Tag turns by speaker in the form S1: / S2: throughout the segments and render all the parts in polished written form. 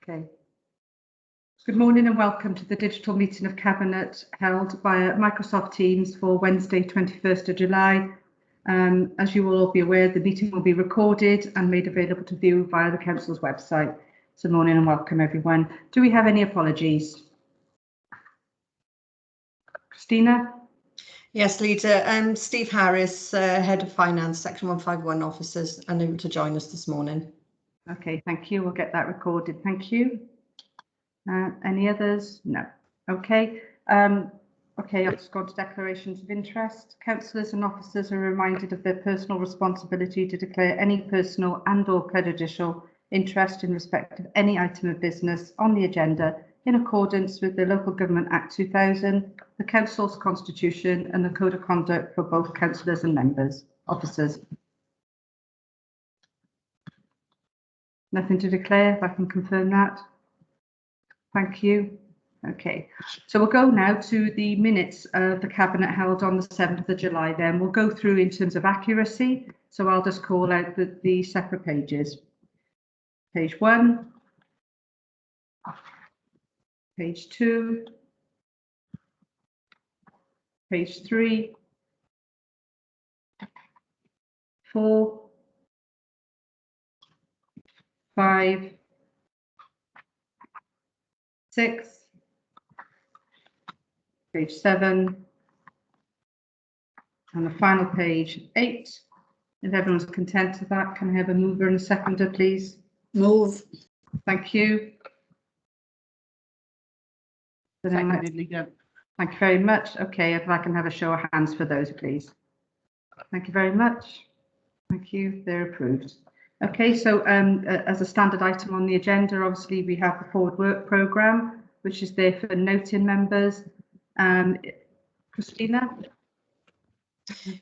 S1: Okay. Good morning and welcome to the digital meeting of Cabinet held via Microsoft Teams for Wednesday, 21st of July. As you will all be aware, the meeting will be recorded and made available to view via the Council's website. So morning and welcome everyone. Do we have any apologies? Christina?
S2: Yes, Leader. Steve Harris, Head of Finance, Section 151 Officers, unable to join us this morning.
S1: Okay, thank you. We'll get that recorded. Thank you. Any others? No. Okay. Okay, I'll just go on to declarations of interest. Councillors and officers are reminded of their personal responsibility to declare any personal and/or prejudicial interest in respect of any item of business on the agenda in accordance with the Local Government Act 2000, the Council's Constitution and the Code of Conduct for both councillors and members, officers. Nothing to declare, if I can confirm that. Thank you. Okay, so we'll go now to the minutes of the Cabinet held on the 7th of July. Then we'll go through in terms of accuracy. So I'll just call out the separate pages. Page 1, page 2, page 3, 4, 5, 6, page 7, and the final page 8. If everyone's content with that, can I have a mover and a seconder, please?
S2: Move.
S1: Thank you.
S3: Seconded, Leader.
S1: Thank you very much. Okay, if I can have a show of hands for those, please. Thank you very much. Thank you. They're approved. Okay, so as a standard item on the agenda, obviously we have the forward work programme, which is there for noting members. Christina?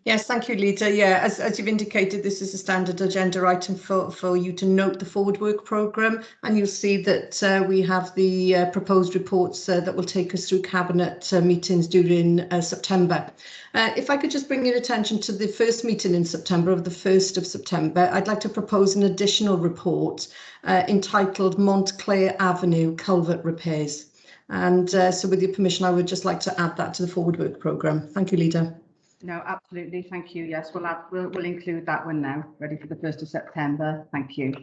S2: Yes, thank you, Leader. Yeah, as you've indicated, this is a standard agenda item for you to note the forward work programme, and you'll see that we have the proposed reports that will take us through Cabinet meetings during September. If I could just bring your attention to the first meeting in September, of the 1st of September, I'd like to propose an additional report entitled Montclair Avenue Culvert Repairs. And so with your permission, I would just like to add that to the forward work programme. Thank you, Leader.
S1: No, absolutely. Thank you. Yes, we'll include that one now, ready for the 1st of September. Thank you.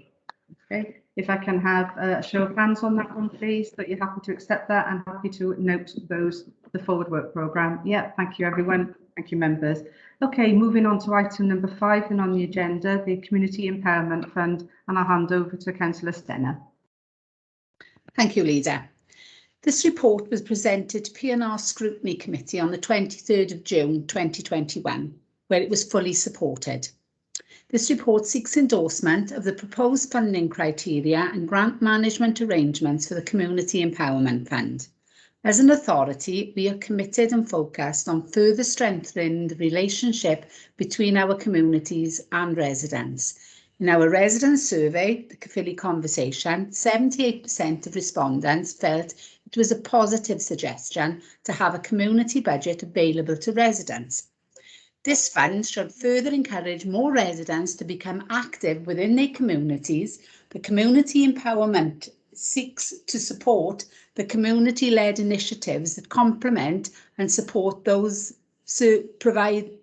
S1: Okay, if I can have a show of hands on that one, please, that you're happy to accept that and happy to note the forward work programme. Yeah, thank you, everyone. Thank you, members. Okay, moving on to item number 5 and on the agenda, the Community Empowerment Fund, and I'll hand over to Councillor Stenner.
S3: Thank you, Leader. This report was presented to P&R Scrutiny Committee on the 23rd of June 2021, where it was fully supported. This report seeks endorsement of the proposed funding criteria and grant management arrangements for the Community Empowerment Fund. As an authority, we are committed and focused on further strengthening the relationship between our communities and residents. In our resident survey, the Caerphilly Conversation, 78% of respondents felt it was a positive suggestion to have a community budget available to residents. This fund should further encourage more residents to become active within their communities. The Community Empowerment seeks to support the community-led initiatives that complement and support those provided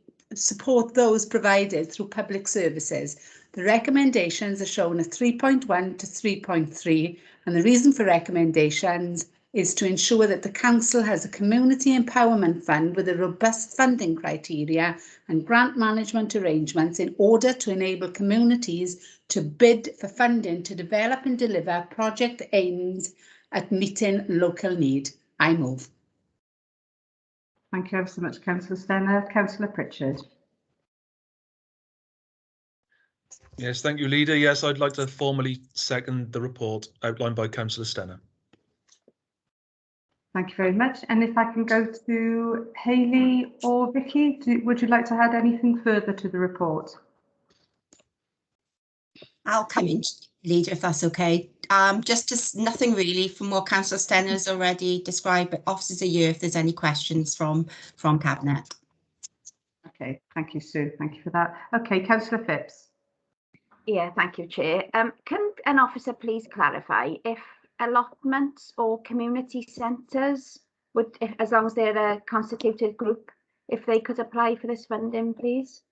S3: through public services. The recommendations are shown as 3.1 to 3.3, and the reason for recommendations is to ensure that the Council has a Community Empowerment Fund with a robust funding criteria and grant management arrangements in order to enable communities to bid for funding to develop and deliver project aimed at meeting local need. I move.
S1: Thank you ever so much, Councillor Stenner. Councillor Pritchard.
S4: Yes, thank you, Leader. Yes, I'd like to formally second the report outlined by Councillor Stenner.
S1: Thank you very much. And if I can go to Hayley or Vicky, would you like to add anything further to the report?
S5: I'll come in, Leader, if that's okay. Just nothing really from what Councillor Stenner has already described, but officers are here if there's any questions from Cabinet.
S1: Okay, thank you, Sue. Thank you for that. Okay, Councillor Phipps.
S6: Yeah, thank you, Chair. Can an officer please clarify if allotments or community centres, as long as they're a constituted group, if they could apply for this funding, please?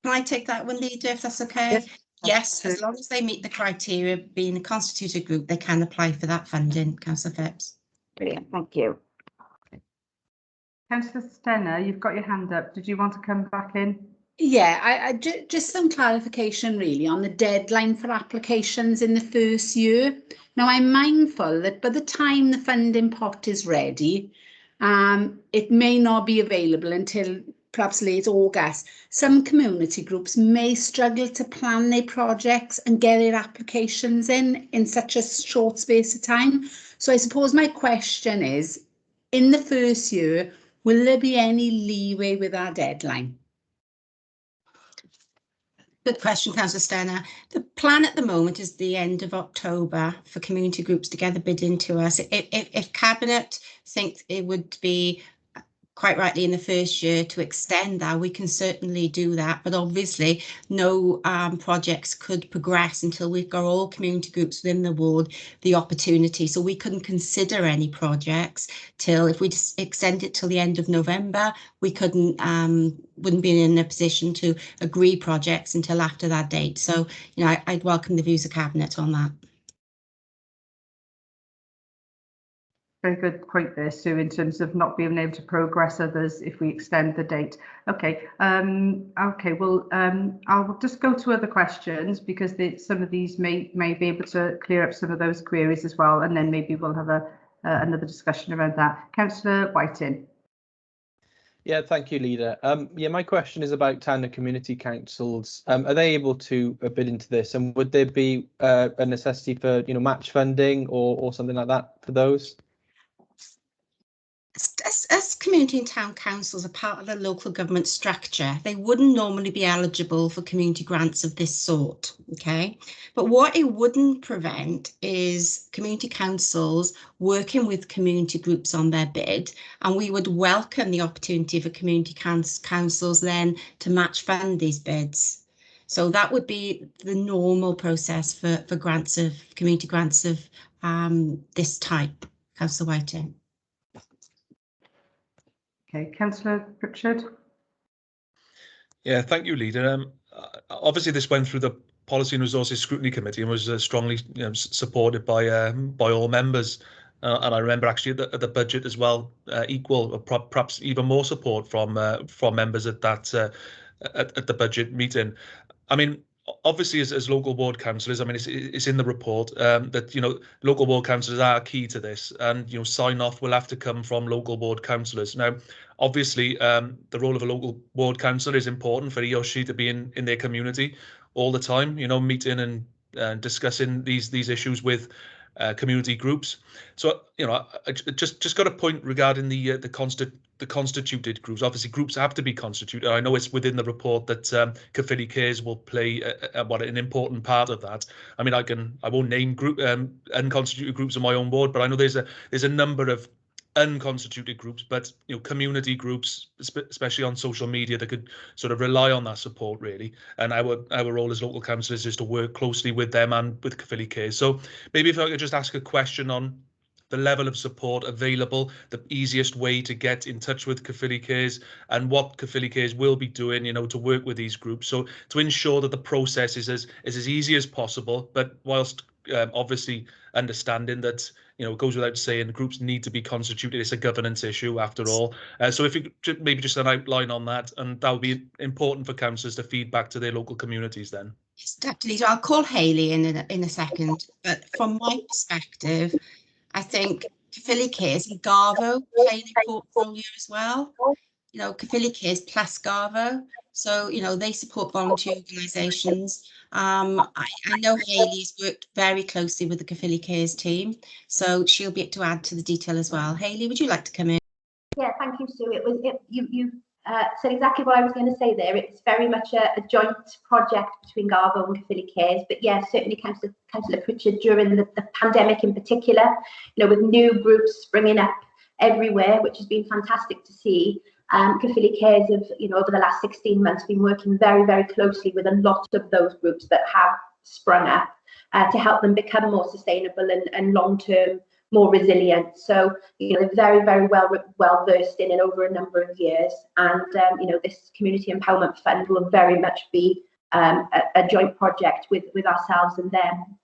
S5: Can I take that one, Leader, if that's okay? Yes, as long as they meet the criteria, being a constituted group, they can apply for that funding, Councillor Phipps.
S6: Brilliant, thank you.
S1: Councillor Stenner, you've got your hand up. Did you want to come back in?
S3: Yeah, just some clarification really on the deadline for applications in the first year. Now, I'm mindful that by the time the funding pot is ready, it may not be available until perhaps late August. Some community groups may struggle to plan their projects and get their applications in such a short space of time. So I suppose my question is, in the first year, will there be any leeway with our deadline?
S5: Good question, Councillor Stenner. The plan at the moment is the end of October for community groups to get the bid into us. If Cabinet thinks it would be quite rightly in the first year to extend that, we can certainly do that. But obviously, no projects could progress until we've got all community groups within the ward the opportunity. So we couldn't consider any projects till, if we just extend it till the end of November, we wouldn't be in a position to agree projects until after that date. So, you know, I'd welcome the views of Cabinet on that.
S1: Very good point there, Sue, in terms of not being able to progress others if we extend the date. Okay, well, I'll just go to other questions because some of these may be able to clear up some of those queries as well, and then maybe we'll have another discussion around that. Councillor Whiting.
S7: Yeah, thank you, Leader. Yeah, my question is about town and community councils. Are they able to bid into this, and would there be a necessity for, you know, match funding or something like that for those?
S5: As community and town councils are part of the local government structure, they wouldn't normally be eligible for community grants of this sort, okay? But what it wouldn't prevent is community councils working with community groups on their bid, and we would welcome the opportunity for community councils then to match fund these bids. So that would be the normal process for grants of community grants of this type, Councillor Whiting. Okay,
S1: Councillor Pritchard.
S4: Yeah, thank you, Leader. Obviously, this went through the Policy and Resources Scrutiny Committee and was strongly supported by all members. And I remember actually at the budget as well, equal or perhaps even more support from members at that at the budget meeting. I mean, obviously, as local ward councillors, I mean, it's in the report that, you know, local ward councillors are key to this, and, you know, sign off will have to come from local ward councillors. Now, obviously, the role of a local ward councillor is important for he or she to be in their community all the time, you know, meeting and discussing these issues with community groups. So, you know, I just got a point regarding the constituted groups. Obviously, groups have to be constituted. I know it's within the report that Caerphilly Cares will play an important part of that. I mean, I won't name unconstituted groups in my own ward, but I know there's a number of unconstituted groups, but, you know, community groups, especially on social media, that could sort of rely on that support really. And our role as local councillors is to work closely with them and with Caerphilly Cares. So maybe if I could just ask a question on the level of support available, the easiest way to get in touch with Caerphilly Cares, and what Caerphilly Cares will be doing, you know, to work with these groups, so to ensure that the process is as easy as possible, but whilst obviously understanding that, you know, it goes without saying groups need to be constituted. It's a governance issue after all. So if you could maybe just an outline on that, and that would be important for councillors to feed back to their local communities then.
S5: Yes, Dr. Leader, I'll call Hayley in a second, but from my perspective, I think Caerphilly Cares and Garvo play an important role here as well. You know, Caerphilly Cares plus Garvo. So, you know, they support volunteer organisations. I know Hayley's worked very closely with the Caerphilly Cares team, so she'll be able to add to the detail as well. Hayley, would you like to come in?
S6: Yeah, thank you, Sue. You said exactly what I was going to say there. It's very much a joint project between Garvo and Caerphilly Cares. But yes, certainly Councillor Pritchard, during the pandemic in particular, you know, with new groups springing up everywhere, which has been fantastic to see. Caerphilly Cares have, you know, over the last 16 months been working very, very closely with a lot of those groups that have sprung up. to help them become more sustainable and long-term more resilient. So, they're very, very well versed in over a number of years. And, this Community Empowerment Fund will very much be a joint project with ourselves and them.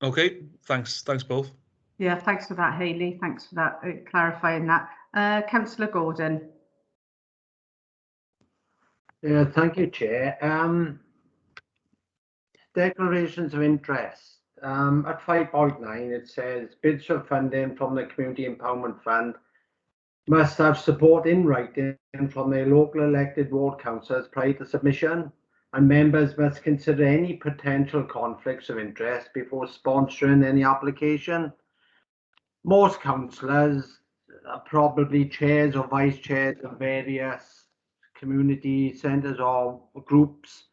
S4: Okay, thanks both.
S1: Yeah, thanks for that, Hayley. Thanks for that, clarifying that. Councillor Gordon.
S8: Yeah, thank you, Chair. Declarations of interest. At 5.9, it says bids for funding from the Community Empowerment Fund must have support in writing from their local elected ward councillors prior to submission, and members must consider any potential conflicts of interest before sponsoring any application. Most councillors are probably chairs or vice chairs of various community centres or groups.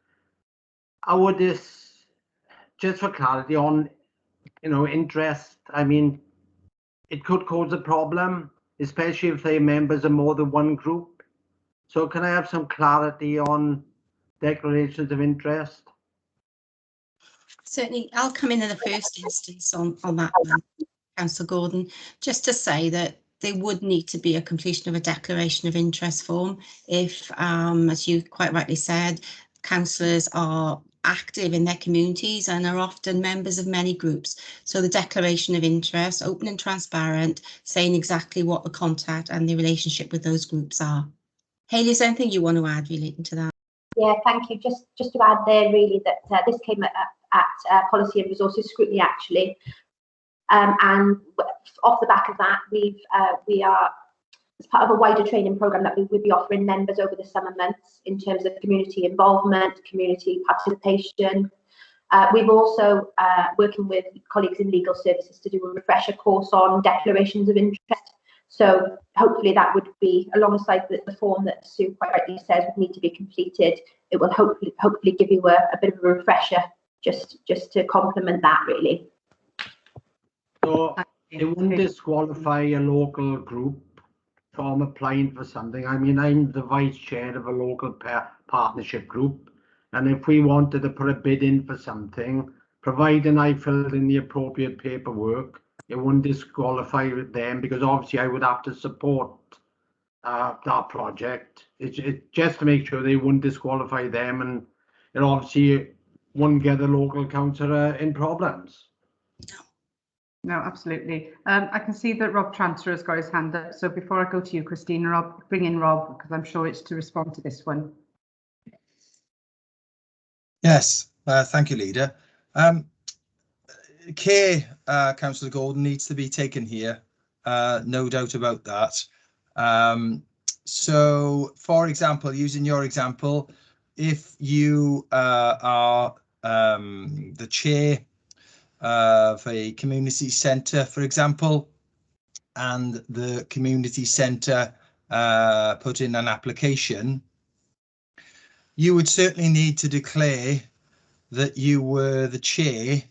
S8: How would this, just for clarity on, interest, I mean, it could cause a problem, especially if they're members of more than one group. So can I have some clarity on declarations of interest?
S5: Certainly, I'll come in the first instance on that one, Councillor Gordon, just to say that there would need to be a completion of a declaration of interest form if, as you quite rightly said, councillors are active in their communities and are often members of many groups. So the declaration of interest, open and transparent, saying exactly what the contact and the relationship with those groups are. Hayley, is there anything you want to add relating to that?
S6: Yeah, thank you. Just to add there, really, that this came at Policy and Resources Scrutiny, actually. And off the back of that, we are, as part of a wider training programme that we would be offering members over the summer months in terms of community involvement, community participation. We've also working with colleagues in legal services to do a refresher course on declarations of interest. So hopefully that would be alongside the form that Sue quite rightly says would need to be completed. It will hopefully give you a bit of a refresher just to complement that, really.
S8: So it wouldn't disqualify a local group from applying for something. I mean, I'm the vice chair of a local partnership group, and if we wanted to put a bid in for something, providing I filled in the appropriate paperwork, it wouldn't disqualify them, because obviously I would have to support that project. It's just to make sure they wouldn't disqualify them, and it obviously wouldn't get the local councillor in problems.
S1: No, absolutely. I can see that Rob Tranter has got his hand up. So before I go to you, Christina, I'll bring in Rob, because I'm sure it's to respond to this one.
S9: Yes, thank you, Leader. Care, Councillor Gordon, needs to be taken here, no doubt about that. So, for example, using your example, if you are the chair of a community centre, for example, and the community centre put in an application, you would certainly need to declare that you were the chair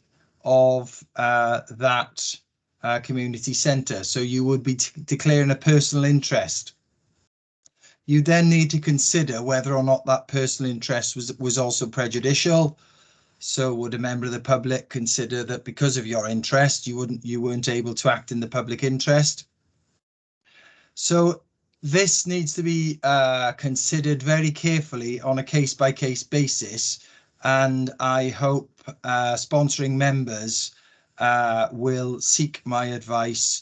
S9: of that community centre. So you would be declaring a personal interest. You then need to consider whether or not that personal interest was also prejudicial. So would a member of the public consider that because of your interest, you weren't able to act in the public interest? So this needs to be considered very carefully on a case-by-case basis, and I hope sponsoring members will seek my advice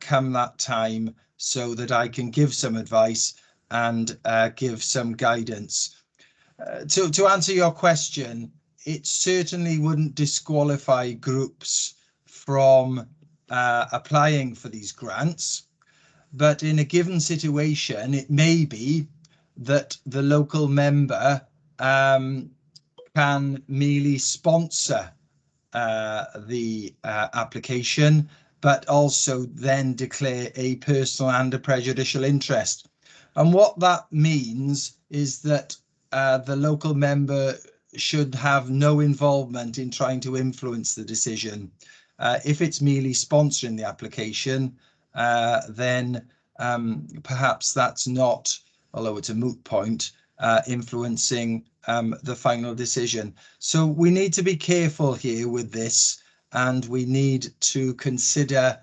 S9: come that time, so that I can give some advice and give some guidance. To answer your question, it certainly wouldn't disqualify groups from applying for these grants, but in a given situation, it may be that the local member can merely sponsor the application, but also then declare a personal and a prejudicial interest. And what that means is that the local member should have no involvement in trying to influence the decision. If it's merely sponsoring the application, then perhaps that's not, although it's a moot point, influencing the final decision. So we need to be careful here with this, and we need to consider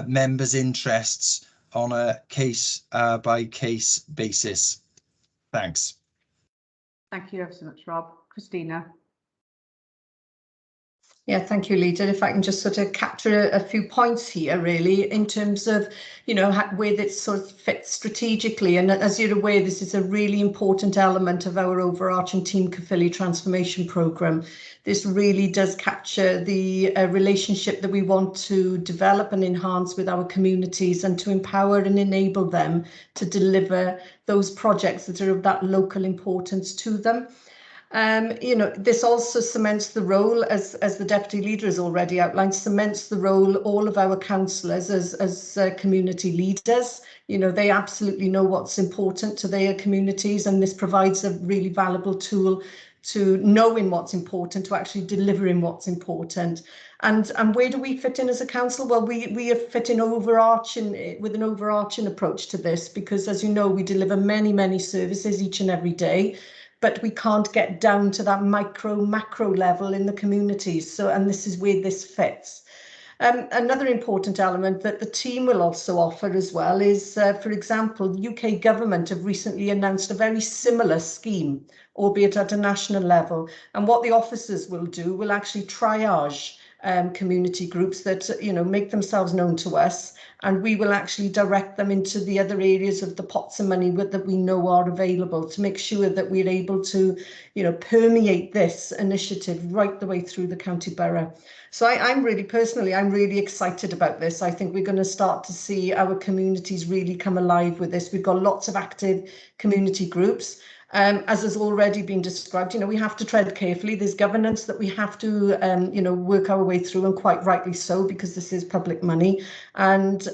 S9: members' interests on a case by case basis. Thanks.
S1: Thank you ever so much, Rob. Christina.
S2: Yeah, thank you, Lita. If I can just sort of capture a few points here, really, in terms of, you know, where this sort of fits strategically. And as you're aware, this is a really important element of our overarching Team Caerphilly transformation programme. This really does capture the relationship that we want to develop and enhance with our communities, and to empower and enable them to deliver those projects that are of that local importance to them. You know, this also cements the role, as the Deputy Leader has already outlined, cements the role all of our councillors as community leaders. You know, they absolutely know what's important to their communities, and this provides a really valuable tool to knowing what's important, to actually delivering what's important. And where do we fit in as a council? Well, we fit in with an overarching approach to this, because, as you know, we deliver many services each and every day, but we can't get down to that macro level in the communities. So, and this is where this fits. Another important element that the team will also offer as well is, for example, the UK government have recently announced a very similar scheme, albeit at a national level. And what the officers will do will actually triage community groups that, you know, make themselves known to us, and we will actually direct them into the other areas of the pots of money that we know are available, to make sure that we're able to, you know, permeate this initiative right the way through the county borough. So I'm really excited about this. I think we're going to start to see our communities really come alive with this. We've got lots of active community groups. As has already been described, you know, we have to tread carefully. There's governance that we have to, you know, work our way through, and quite rightly so, because this is public money. And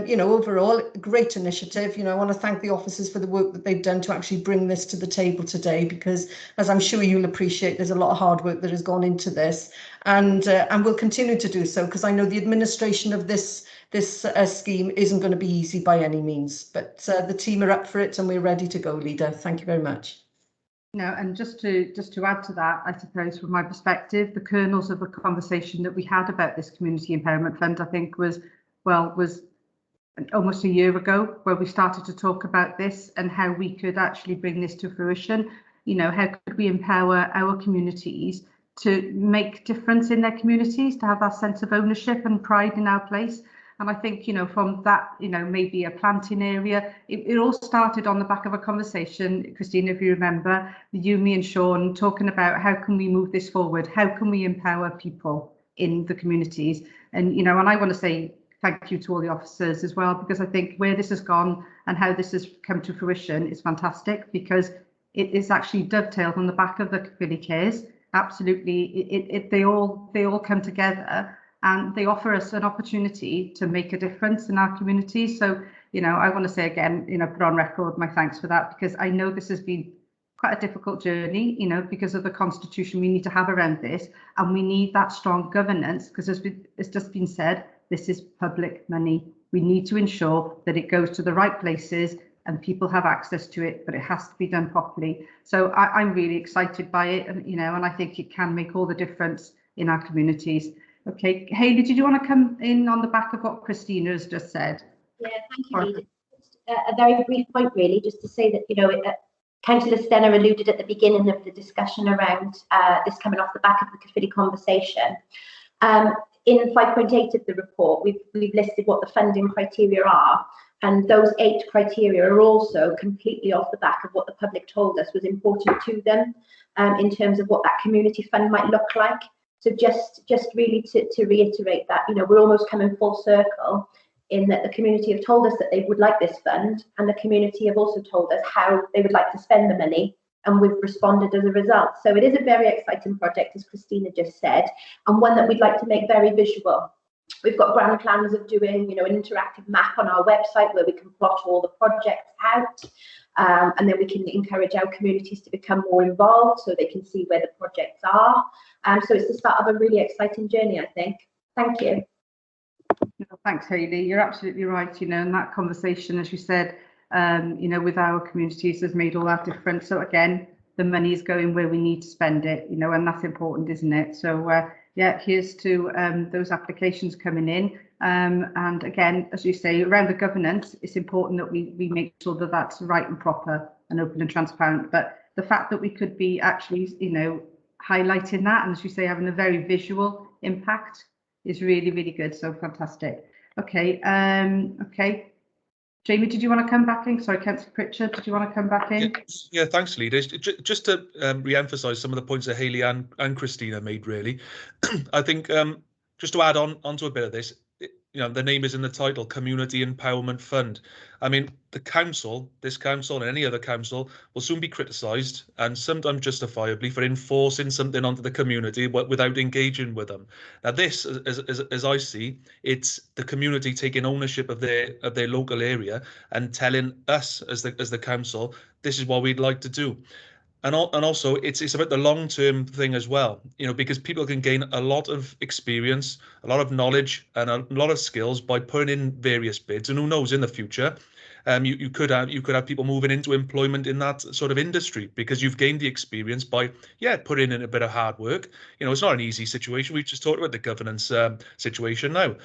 S2: you know, overall, great initiative. You know, I want to thank the officers for the work that they've done to actually bring this to the table today, because, as I'm sure you'll appreciate, there's a lot of hard work that has gone into this, and will continue to do so, because I know the administration of this scheme isn't going to be easy by any means, but the team are up for it, and we're ready to go, Leader. Thank you very much.
S1: No, and just to add to that, I suppose from my perspective, the kernels of the conversation that we had about this Community Empowerment Fund, I think was almost a year ago, where we started to talk about this and how we could actually bring this to fruition. You know, how could we empower our communities to make difference in their communities, to have that sense of ownership and pride in our place. And I think, you know, from that, you know, maybe a planting area, it all started on the back of a conversation, Christina, if you remember, you, me and Sean talking about how can we move this forward? How can we empower people in the communities? And, you know, and I want to say thank you to all the officers as well, because I think where this has gone and how this has come to fruition is fantastic, because it is actually dovetailed on the back of the Caerphilly Cares. Absolutely, they all come together, and they offer us an opportunity to make a difference in our community. So, you know, I want to say again, you know, put on record my thanks for that, because I know this has been quite a difficult journey, you know, because of the constitution we need to have around this, and we need that strong governance, because as it's just been said, this is public money. We need to ensure that it goes to the right places and people have access to it, but it has to be done properly. So I'm really excited by it, and, you know, and I think it can make all the difference in our communities. Okay, Hayley, did you want to come in on the back of what Christina has just said?
S6: Yeah, thank you, Leader. A very brief point, really, just to say that, you know, Councillor Stenner alluded at the beginning of the discussion around this coming off the back of the Caerphilly conversation. In 5.8 of the report, we've listed what the funding criteria are, and those 8 criteria are also completely off the back of what the public told us was important to them in terms of what that community fund might look like. So just really to reiterate that, you know, we're almost coming full circle in that the community have told us that they would like this fund, and the community have also told us how they would like to spend the money, and we've responded as a result. So it is a very exciting project, as Christina just said, and one that we'd like to make very visual. We've got grand plans of doing, you know, an interactive map on our website where we can plot all the projects out, and then we can encourage our communities to become more involved so they can see where the projects are. So it's the start of a really exciting journey, I think. Thank you.
S1: Thanks, Hayley. You're absolutely right. You know, in that conversation, as you said, you know, with our communities has made all that difference. So again, the money is going where we need to spend it, you know, and that's important, isn't it? So yeah, here's to those applications coming in. And again, as you say, around the governance, it's important that we make sure that that's right and proper and open and transparent. But the fact that we could be actually, you know, highlighting that, and as you say, having a very visual impact is really, really good. So fantastic. Okay. Okay. Jamie, did you want to come back in? Sorry, Councillor Pritchard, did you want to come back in?
S4: Yeah, thanks, Leader. Just to re-emphasise some of the points that Hayley and Christina made, really. I think just to add onto a bit of this, you know, the name is in the title, Community Empowerment Fund. I mean, the council, this council and any other council will soon be criticised, and sometimes justifiably, for enforcing something onto the community without engaging with them. Now, this, as I see, it's the community taking ownership of their local area and telling us as the council, this is what we'd like to do. And also it's about the long-term thing as well, you know, because people can gain a lot of experience, a lot of knowledge and a lot of skills by putting in various bids, and who knows, in the future you could have people moving into employment in that sort of industry because you've gained the experience by putting in a bit of hard work. You know, it's not an easy situation. We just talked about the governance situation now.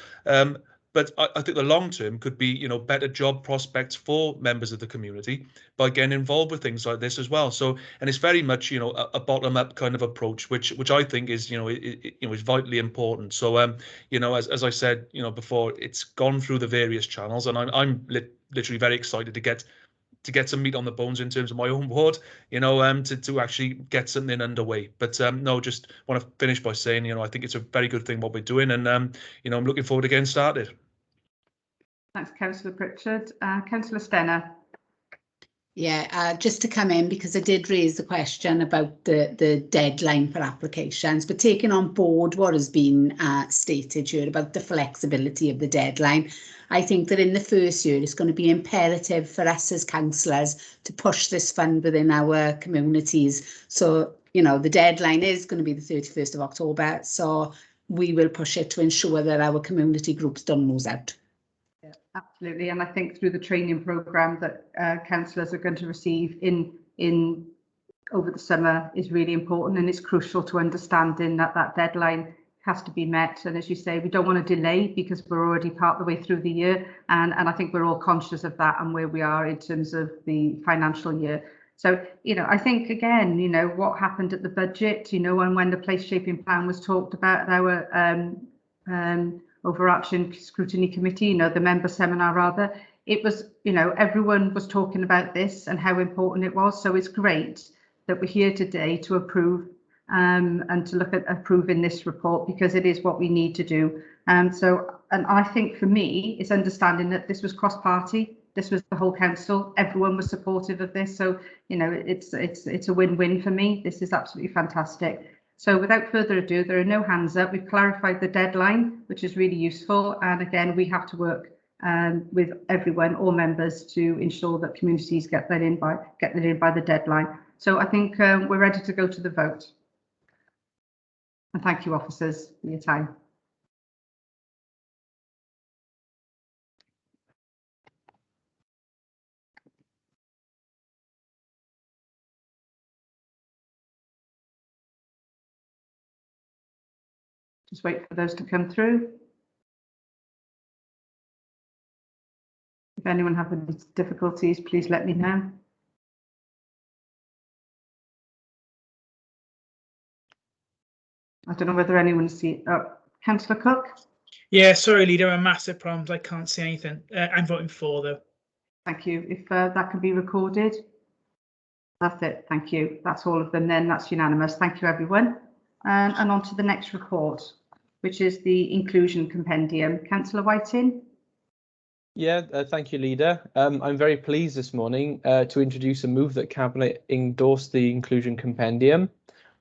S4: But I think the long term could be, you know, better job prospects for members of the community by getting involved with things like this as well. So, and it's very much, you know, a bottom up kind of approach, which I think is, you know, is vitally important. So, you know, as I said, you know, before, it's gone through the various channels, and I'm literally very excited to get some meat on the bones in terms of my own ward, you know, to actually get something underway. But no, just want to finish by saying, you know, I think it's a very good thing what we're doing, and you know, I'm looking forward to getting started.
S1: Thanks, Councillor Pritchard. Councillor Stenner.
S3: Yeah, just to come in, because I did raise the question about the deadline for applications, but taking on board what has been stated here about the flexibility of the deadline, I think that in the first year it's going to be imperative for us as councillors to push this fund within our communities. So, you know, the deadline is going to be the 31st of October, so we will push it to ensure that our community groups don't lose out.
S1: Yeah, absolutely, and I think through the training programme that councillors are going to receive in over the summer is really important, and it's crucial to understanding that deadline has to be met. And as you say, we don't want to delay because we're already part of the way through the year, and I think we're all conscious of that and where we are in terms of the financial year. So, you know, I think again, you know, what happened at the budget, you know, and when the place shaping plan was talked about, our overarching scrutiny committee, you know, the member seminar rather, it was, you know, everyone was talking about this and how important it was. So it's great that we're here today to approve and to look at approving this report, because it is what we need to do. And I think for me, it's understanding that this was cross-party. This was the whole council. Everyone was supportive of this. So, you know, it's a win-win for me. This is absolutely fantastic. So without further ado, there are no hands up. We've clarified the deadline, which is really useful. And again, we have to work with everyone, all members, to ensure that communities get that in by the deadline. So I think we're ready to go to the vote. And thank you, officers, for your time. Just wait for those to come through. If anyone has any difficulties, please let me know. I don't know whether anyone's seen. Councillor Cook?
S10: Yeah, sorry, Leader, massive problems. I can't see anything. I'm voting for, though.
S1: Thank you. If that can be recorded. That's it. Thank you. That's all of them then. That's unanimous. Thank you, everyone. And on to the next report, which is the Inclusion Compendium. Councillor Whiting?
S7: Yeah, thank you, Leader. I'm very pleased this morning to introduce a move that Cabinet endorsed the Inclusion Compendium,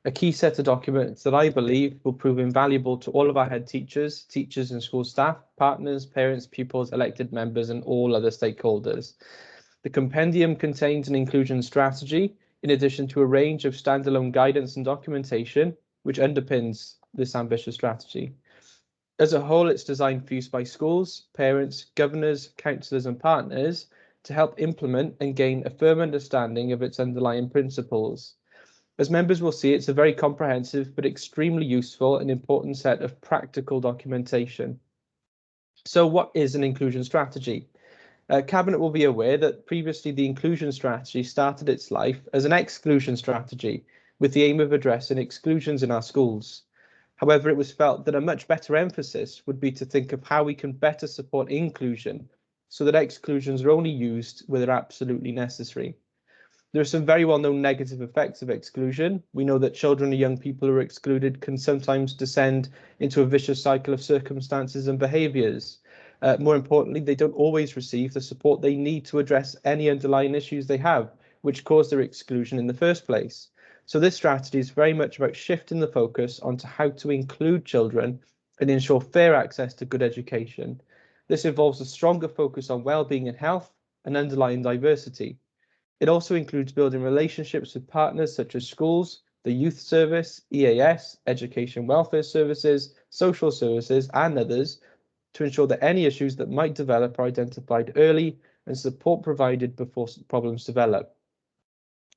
S7: a key set of documents that I believe will prove invaluable to all of our head teachers, teachers and school staff, partners, parents, pupils, elected members and all other stakeholders. The compendium contains an inclusion strategy, in addition to a range of standalone guidance and documentation, which underpins this ambitious strategy. As a whole, it's designed for use by schools, parents, governors, councillors and partners to help implement and gain a firm understanding of its underlying principles. As members will see, it's a very comprehensive but extremely useful and important set of practical documentation. So what is an inclusion strategy? Cabinet will be aware that previously the inclusion strategy started its life as an exclusion strategy with the aim of addressing exclusions in our schools. However, it was felt that a much better emphasis would be to think of how we can better support inclusion so that exclusions are only used where they're absolutely necessary. There are some very well-known negative effects of exclusion. We know that children and young people who are excluded can sometimes descend into a vicious cycle of circumstances and behaviours. More importantly, they don't always receive the support they need to address any underlying issues they have, which caused their exclusion in the first place. So this strategy is very much about shifting the focus onto how to include children and ensure fair access to good education. This involves a stronger focus on well-being and health and underlying diversity. It also includes building relationships with partners such as schools, the youth service, EAS, education welfare services, social services, and others to ensure that any issues that might develop are identified early and support provided before problems develop.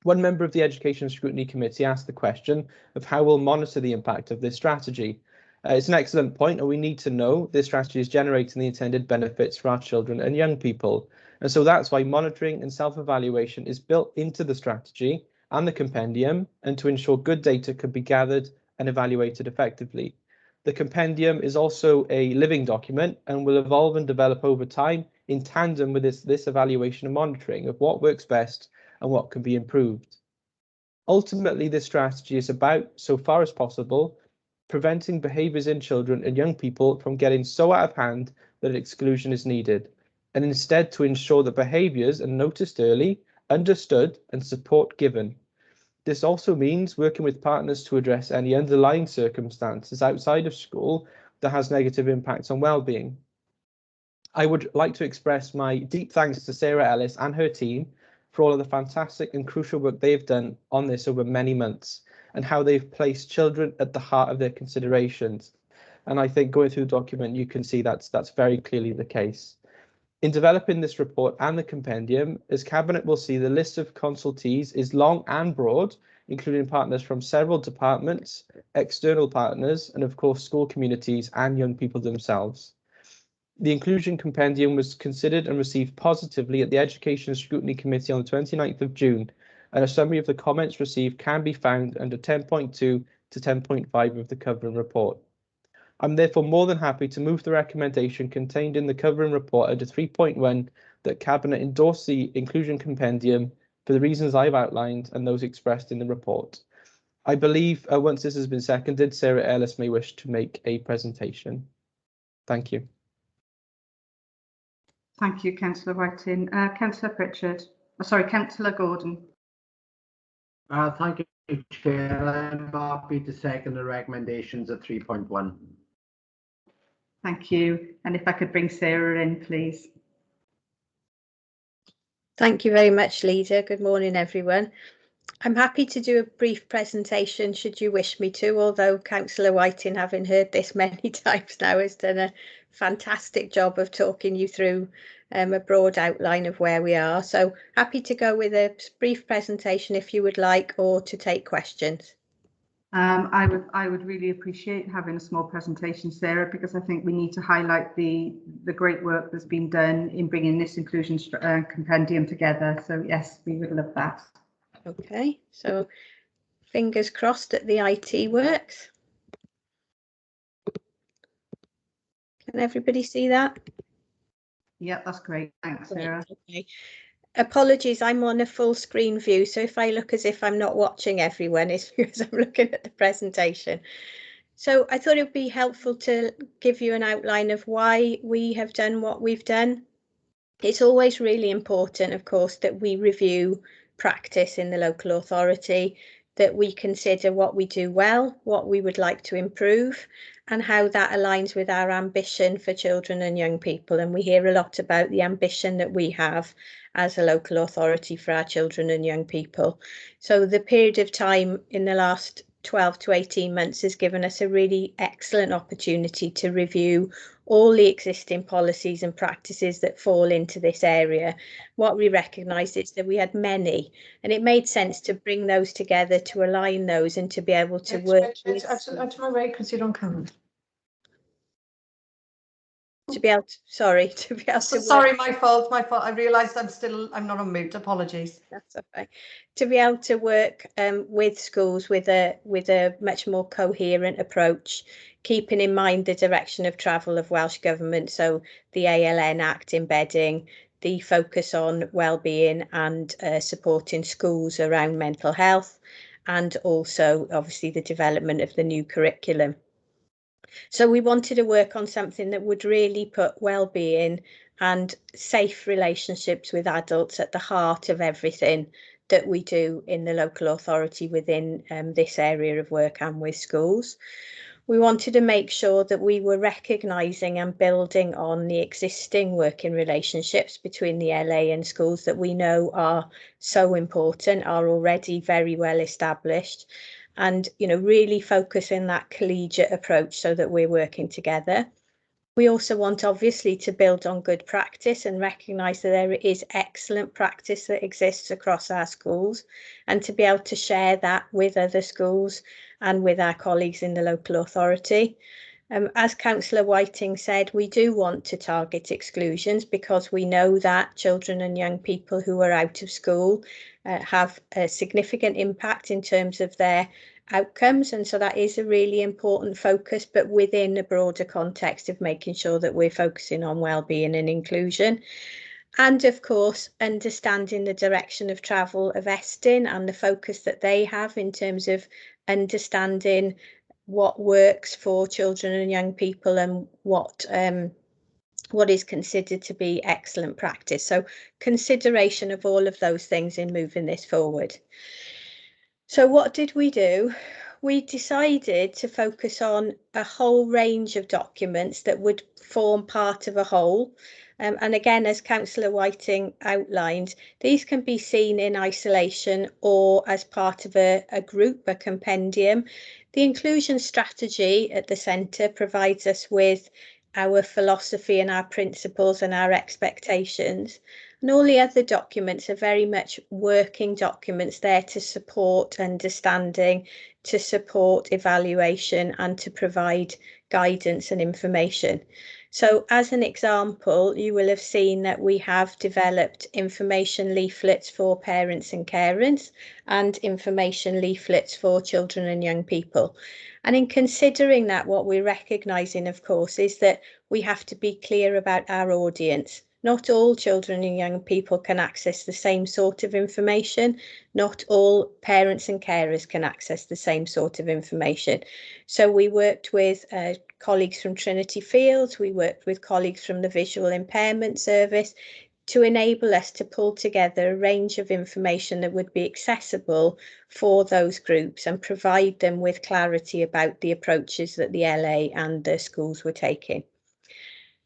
S7: One member of the Education Scrutiny Committee asked the question of how we'll monitor the impact of this strategy. It's an excellent point, and we need to know this strategy is generating the intended benefits for our children and young people. And so that's why monitoring and self-evaluation is built into the strategy and the compendium, and to ensure good data can be gathered and evaluated effectively. The compendium is also a living document and will evolve and develop over time in tandem with this evaluation and monitoring of what works best and what can be improved. Ultimately, this strategy is about, so far as possible, preventing behaviours in children and young people from getting so out of hand that exclusion is needed, and instead to ensure that behaviours are noticed early, understood, and support given. This also means working with partners to address any underlying circumstances outside of school that has negative impacts on well-being. I would like to express my deep thanks to Sarah Ellis and her team for all of the fantastic and crucial work they've done on this over many months, and how they've placed children at the heart of their considerations. And I think going through the document, you can see that's very clearly the case. In developing this report and the compendium, as Cabinet will see, the list of consultees is long and broad, including partners from several departments, external partners, and of course school communities and young people themselves. The Inclusion Compendium was considered and received positively at the Education Scrutiny Committee on the 29th of June, and a summary of the comments received can be found under 10.2 to 10.5 of the covering report. I'm therefore more than happy to move the recommendation contained in the covering report under 3.1 that Cabinet endorse the Inclusion Compendium for the reasons I've outlined and those expressed in the report. I believe once this has been seconded, Sarah Ellis may wish to make a presentation. Thank you.
S1: Thank you, Councillor Whiting. Councillor Pritchard. Oh, sorry, Councillor Gordon.
S8: Thank you, Chair. I'm happy to second the recommendations at 3.1.
S1: Thank you. And if I could bring Sarah in, please.
S11: Thank you very much, Leader. Good morning, everyone. I'm happy to do a brief presentation should you wish me to, although Councillor Whiting, having heard this many times now, has done a fantastic job of talking you through a broad outline of where we are. So happy to go with a brief presentation if you would like, or to take questions.
S1: I would really appreciate having a small presentation, Sarah, because I think we need to highlight the great work that's been done in bringing this inclusion compendium together. So yes, we would love that.
S11: Okay, so fingers crossed that the IT works. Can everybody see that?
S1: Yeah, that's great. Thanks, Sarah.
S11: Okay. Apologies, I'm on a full screen view, so if I look as if I'm not watching everyone, it's because I'm looking at the presentation. So I thought it would be helpful to give you an outline of why we have done what we've done. It's always really important, of course, that we review practice in the local authority, that we consider what we do well, what we would like to improve, and how that aligns with our ambition for children and young people. And we hear a lot about the ambition that we have as a local authority for our children and young people. So the period of time in the last 12 to 18 months has given us a really excellent opportunity to review all the existing policies and practices that fall into this area. What we recognised is that we had many, and it made sense to bring those together, to align those and to be able to work with...
S2: Out of my way, because you're on camera.
S11: To be able to, sorry, to be able to
S2: Sorry, my fault. I realised I'm not on mute. Apologies.
S11: That's okay. To be able to work with schools with a much more coherent approach, keeping in mind the direction of travel of Welsh Government, so the ALN Act embedding, the focus on wellbeing and supporting schools around mental health, and also obviously the development of the new curriculum. So we wanted to work on something that would really put wellbeing and safe relationships with adults at the heart of everything that we do in the local authority within this area of work and with schools. We wanted to make sure that we were recognising and building on the existing working relationships between the LA and schools that we know are so important, are already very well established, and really focusing that collegiate approach so that we're working together. We also want obviously to build on good practice and recognise that there is excellent practice that exists across our schools, and to be able to share that with other schools and with our colleagues in the local authority. As Councillor Whiting said, we do want to target exclusions because we know that children and young people who are out of school have a significant impact in terms of their outcomes, and so that is a really important focus, but within a broader context of making sure that we're focusing on wellbeing and inclusion. And of course, understanding the direction of travel of Estin and the focus that they have in terms of understanding what works for children and young people and what is considered to be excellent practice. So consideration of all of those things in moving this forward. So what did we do? We decided to focus on a whole range of documents that would form part of a whole. And again, as Councillor Whiting outlined, these can be seen in isolation or as part of a group, a compendium. The inclusion strategy at the centre provides us with our philosophy and our principles and our expectations. And all the other documents are very much working documents there to support understanding, to support evaluation and to provide guidance and information. So as an example, you will have seen that we have developed information leaflets for parents and carers and information leaflets for children and young people. And in considering that, what we're recognising, of course, is that we have to be clear about our audience. Not all children and young people can access the same sort of information. Not all parents and carers can access the same sort of information. So we worked with colleagues from Trinity Fields, we worked with colleagues from the Visual Impairment Service to enable us to pull together a range of information that would be accessible for those groups and provide them with clarity about the approaches that the LA and the schools were taking.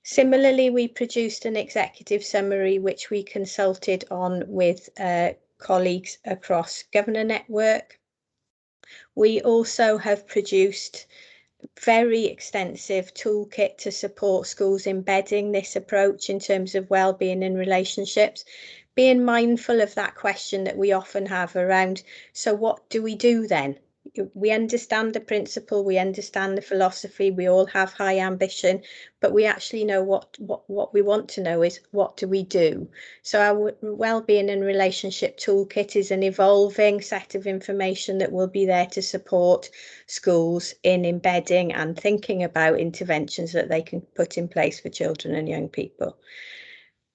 S11: Similarly, we produced an executive summary which we consulted on with colleagues across Governor Network. We also have produced very extensive toolkit to support schools embedding this approach in terms of wellbeing and relationships, being mindful of that question that we often have around, so what do we do then? We understand the principle, we understand the philosophy, we all have high ambition, but we actually know what we want to know is, what do we do? So our wellbeing and relationship toolkit is an evolving set of information that will be there to support schools in embedding and thinking about interventions that they can put in place for children and young people.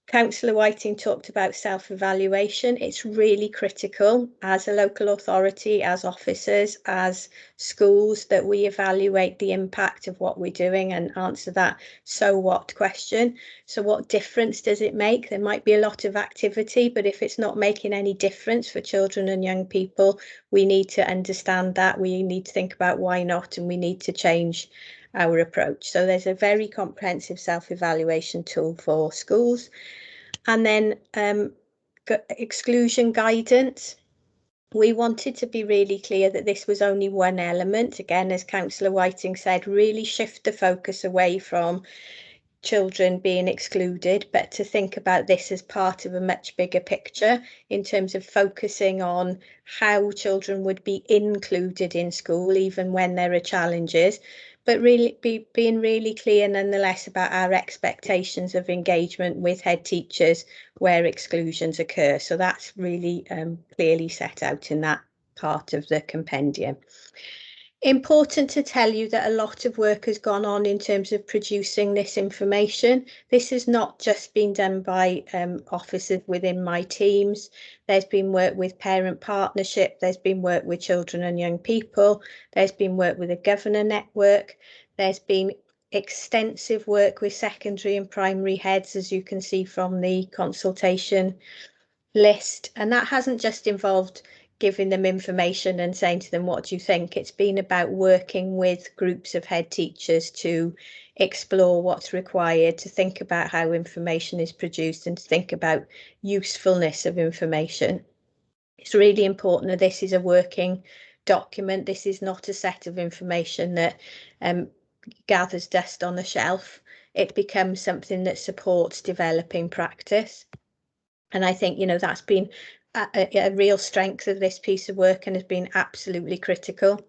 S11: Councillor Whiting talked about self-evaluation. It's really critical as a local authority, as officers, as schools, that we evaluate the impact of what we're doing and answer that so what question. So what difference does it make? There might be a lot of activity, but if it's not making any difference for children and young people, we need to understand that. We need to think about why not, and we need to change our approach. So there's a very comprehensive self-evaluation tool for schools. And then exclusion guidance. We wanted to be really clear that this was only one element. Again, as Councillor Whiting said, really shift the focus away from children being excluded, but to think about this as part of a much bigger picture in terms of focusing on how children would be included in school, even when there are challenges, but really being really clear nonetheless about our expectations of engagement with head teachers where exclusions occur. So that's really clearly set out in that part of the compendium. Important to tell you that a lot of work has gone on in terms of producing this information. This has not just been done by officers within my teams. There's been work with Parent Partnership, there's been work with Children and Young People, there's been work with a Governor Network, there's been extensive work with secondary and primary heads, as you can see from the consultation list, and that hasn't just involved giving them information and saying to them, what do you think? It's been about working with groups of head teachers to explore what's required, to think about how information is produced and to think about usefulness of information. It's really important that this is a working document. This is not a set of information that gathers dust on a shelf. It becomes something that supports developing practice. And I think, you know, that's been a real strength of this piece of work and has been absolutely critical.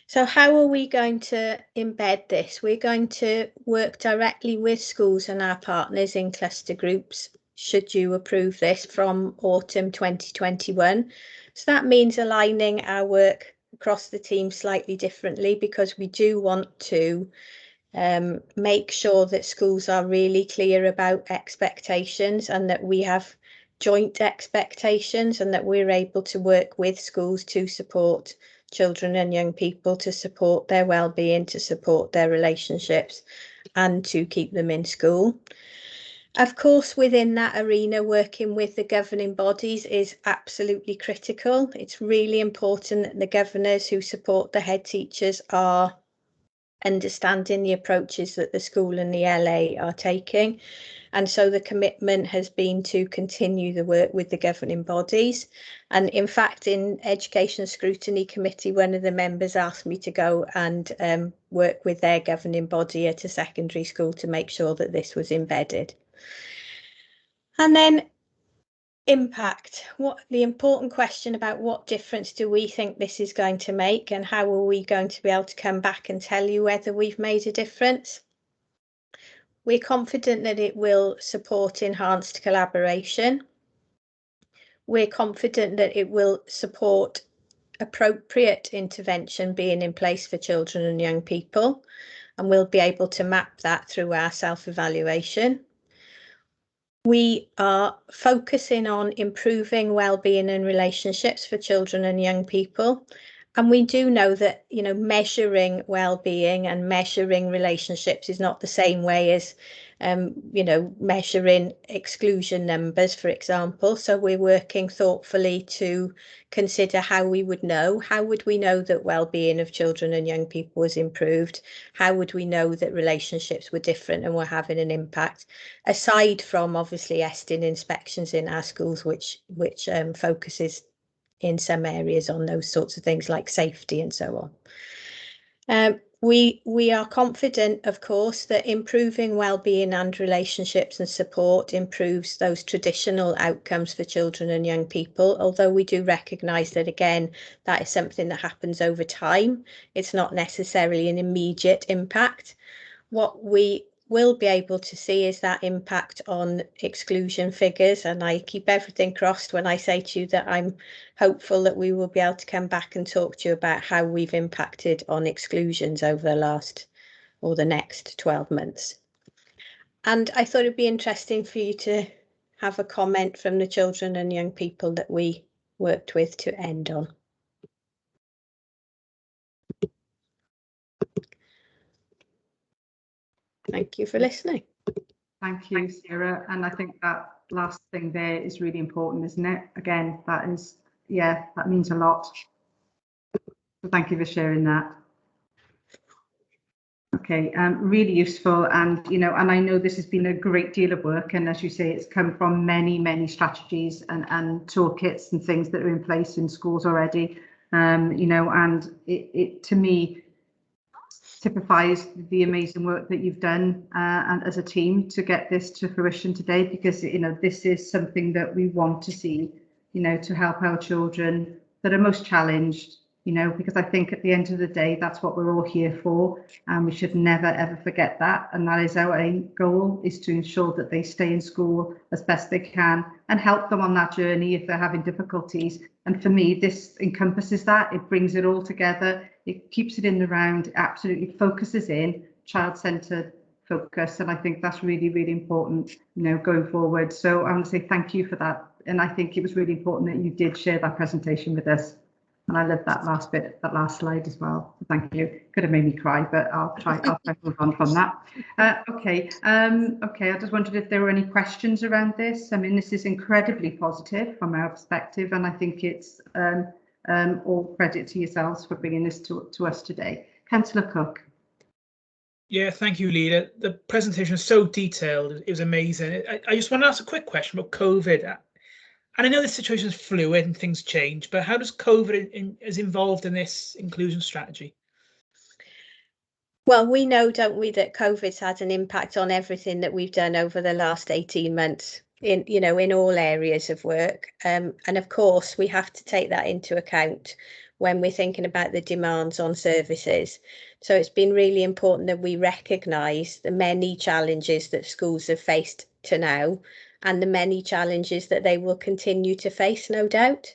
S11: So how are we going to embed this? We're going to work directly with schools and our partners in cluster groups, should you approve this, from autumn 2021. So that means aligning our work across the team slightly differently, because we do want to make sure that schools are really clear about expectations and that we have joint expectations and that we're able to work with schools to support children and young people, to support their well-being, to support their relationships and to keep them in school. Of course, within that arena, working with the governing bodies is absolutely critical. It's really important that the governors who support the head teachers are understanding the approaches that the school and the LA are taking. And so the commitment has been to continue the work with the governing bodies. And in fact, in Education Scrutiny Committee, one of the members asked me to go and work with their governing body at a secondary school to make sure that this was embedded. And then impact. What the important question about what difference do we think this is going to make, and how are we going to be able to come back and tell you whether we've made a difference? We're confident that it will support enhanced collaboration. We're confident that it will support appropriate intervention being in place for children and young people, and we'll be able to map that through our self-evaluation. We are focusing on improving well-being and relationships for children and young people. And we do know that, you know, measuring well-being and measuring relationships is not the same way as, you know, measuring exclusion numbers, for example. So we're working thoughtfully to consider how we would know. How would we know that well-being of children and young people was improved? How would we know that relationships were different and were having an impact? Aside from obviously ESTIN inspections in our schools, which focuses in some areas on those sorts of things like safety and so on. We are confident, of course, that improving well-being and relationships and support improves those traditional outcomes for children and young people, although we do recognise that, again, that is something that happens over time. It's not necessarily an immediate impact. What we will be able to see is that impact on exclusion figures, and I keep everything crossed when I say to you that I'm hopeful that we will be able to come back and talk to you about how we've impacted on exclusions over the last or the next 12 months. And I thought it'd be interesting for you to have a comment from the children and young people that we worked with to end on. Thank you for listening.
S1: Thank you, Sarah. And I think that last thing there is really important, isn't it? Again, that is, yeah, that means a lot. So thank you for sharing that. Okay, really useful, and and I know this has been a great deal of work, and as you say, it's come from many strategies and toolkits and things that are in place in schools already. And it to me typifies the amazing work that you've done and as a team to get this to fruition today, because this is something that we want to see, to help our children that are most challenged. Because I think at the end of the day, that's what we're all here for, and we should never ever forget that. And that is our aim goal, is to ensure that they stay in school as best they can and help them on that journey if they're having difficulties. And for me, this encompasses that. It brings it all together. It keeps it in the round. It absolutely focuses in child-centred focus, and I think that's really important, going forward. So I want to say thank you for that, and I think it was really important that you did share that presentation with us. And I love that last bit, that last slide as well. Thank you. Could have made me cry, but I'll try to move on from that. Okay. I just wondered if there were any questions around this. I mean, this is incredibly positive from our perspective, and I think it's all credit to yourselves for bringing this to us today. Councillor Cook.
S10: Yeah, thank you, Leader. The presentation is so detailed. It was amazing. I just want to ask a quick question about COVID. And I know the situation is fluid and things change, but how does COVID is involved in this inclusion strategy?
S11: Well, we know, don't we, that COVID's had an impact on everything that we've done over the last 18 months in all areas of work. And of course, we have to take that into account when we're thinking about the demands on services. So it's been really important that we recognise the many challenges that schools have faced to now, and the many challenges that they will continue to face, no doubt.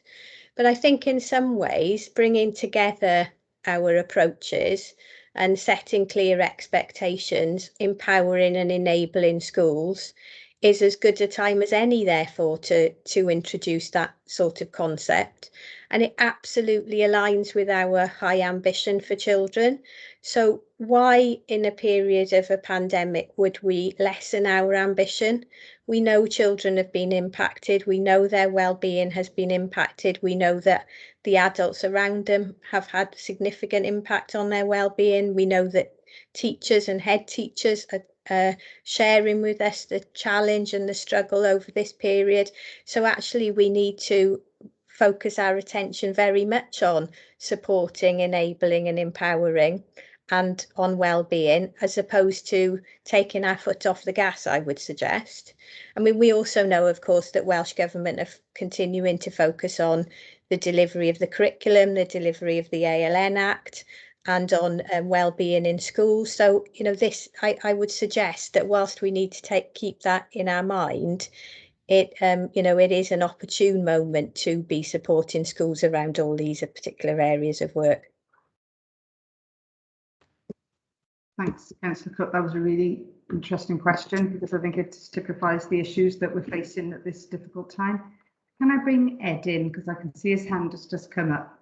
S11: But I think in some ways, bringing together our approaches and setting clear expectations, empowering and enabling schools is as good a time as any, therefore, to introduce that sort of concept. And it absolutely aligns with our high ambition for children. So why, in a period of a pandemic, would we lessen our ambition? We know children have been impacted. We know their well-being has been impacted. We know that the adults around them have had significant impact on their well-being. We know that teachers and head teachers are sharing with us the challenge and the struggle over this period. So actually we need to focus our attention very much on supporting, enabling and empowering, and on well-being, as opposed to taking our foot off the gas, I would suggest. I mean, we also know, of course, that Welsh Government are continuing to focus on the delivery of the curriculum, the delivery of the ALN Act, and on well-being in schools. So, this, I would suggest that whilst we need to keep that in our mind, it is an opportune moment to be supporting schools around all these particular areas of work.
S1: Thanks, Councillor Cook. That was a really interesting question, because I think it typifies the issues that we're facing at this difficult time. Can I bring Ed in, because I can see his hand has just come up?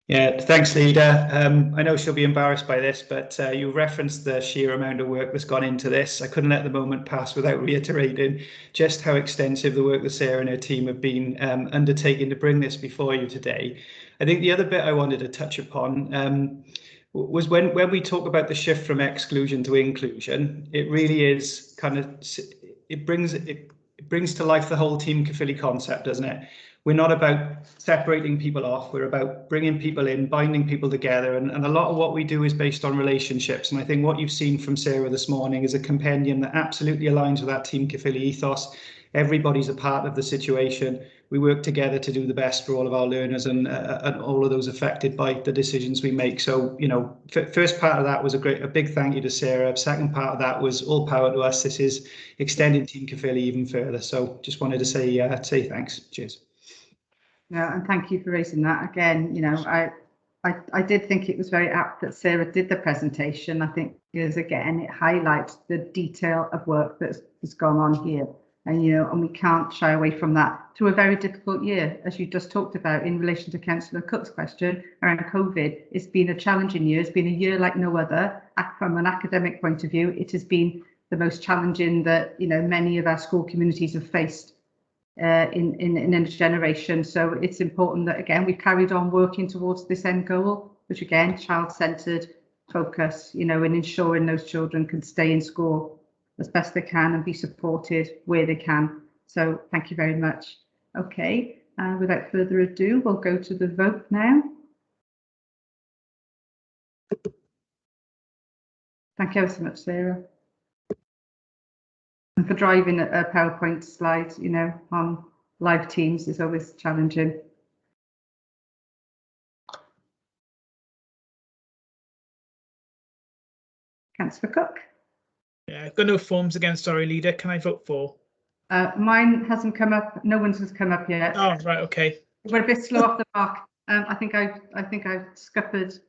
S12: Yeah, thanks, Leader. I know she'll be embarrassed by this, but you referenced the sheer amount of work that's gone into this. I couldn't let the moment pass without reiterating just how extensive the work that Sarah and her team have been undertaking to bring this before you today. I think the other bit I wanted to touch upon was when we talk about the shift from exclusion to inclusion, it really is it brings to life the whole Team Caerphilly concept, doesn't it? We're not about separating people off. We're about bringing people in, binding people together. And a lot of what we do is based on relationships. And I think what you've seen from Sarah this morning is a compendium that absolutely aligns with that Team Caerphilly ethos. Everybody's a part of the situation. We work together to do the best for all of our learners and all of those affected by the decisions we make. So, first part of that was a big thank you to Sarah. Second part of that was all power to us. This is extending Team Caerphilly even further. So just wanted to say thanks. Cheers.
S1: Yeah, and thank you for raising that again. I did think it was very apt that Sarah did the presentation. I think because again it highlights the detail of work that's gone on here, and we can't shy away from that through a very difficult year, as you just talked about in relation to Councillor Cook's question around COVID. It's been a challenging year. It's been a year like no other. From an academic point of view, it has been the most challenging that many of our school communities have faced in a generation. So it's important that again we've carried on working towards this end goal, which again child-centred focus, you know, in ensuring those children can stay in school as best they can and be supported where they can. So thank you very much. Okay, without further ado, we'll go to the vote now. Thank you ever so much, Sarah. And for driving a PowerPoint slide, you know, on live Teams is always challenging. Councillor Cook.
S10: Yeah, I've got no forms again. Sorry, Leader. Can I vote for?
S1: Mine hasn't come up. No one's has come up yet.
S10: Oh, right. Okay.
S1: We're a bit slow off the mark. I think I scuppered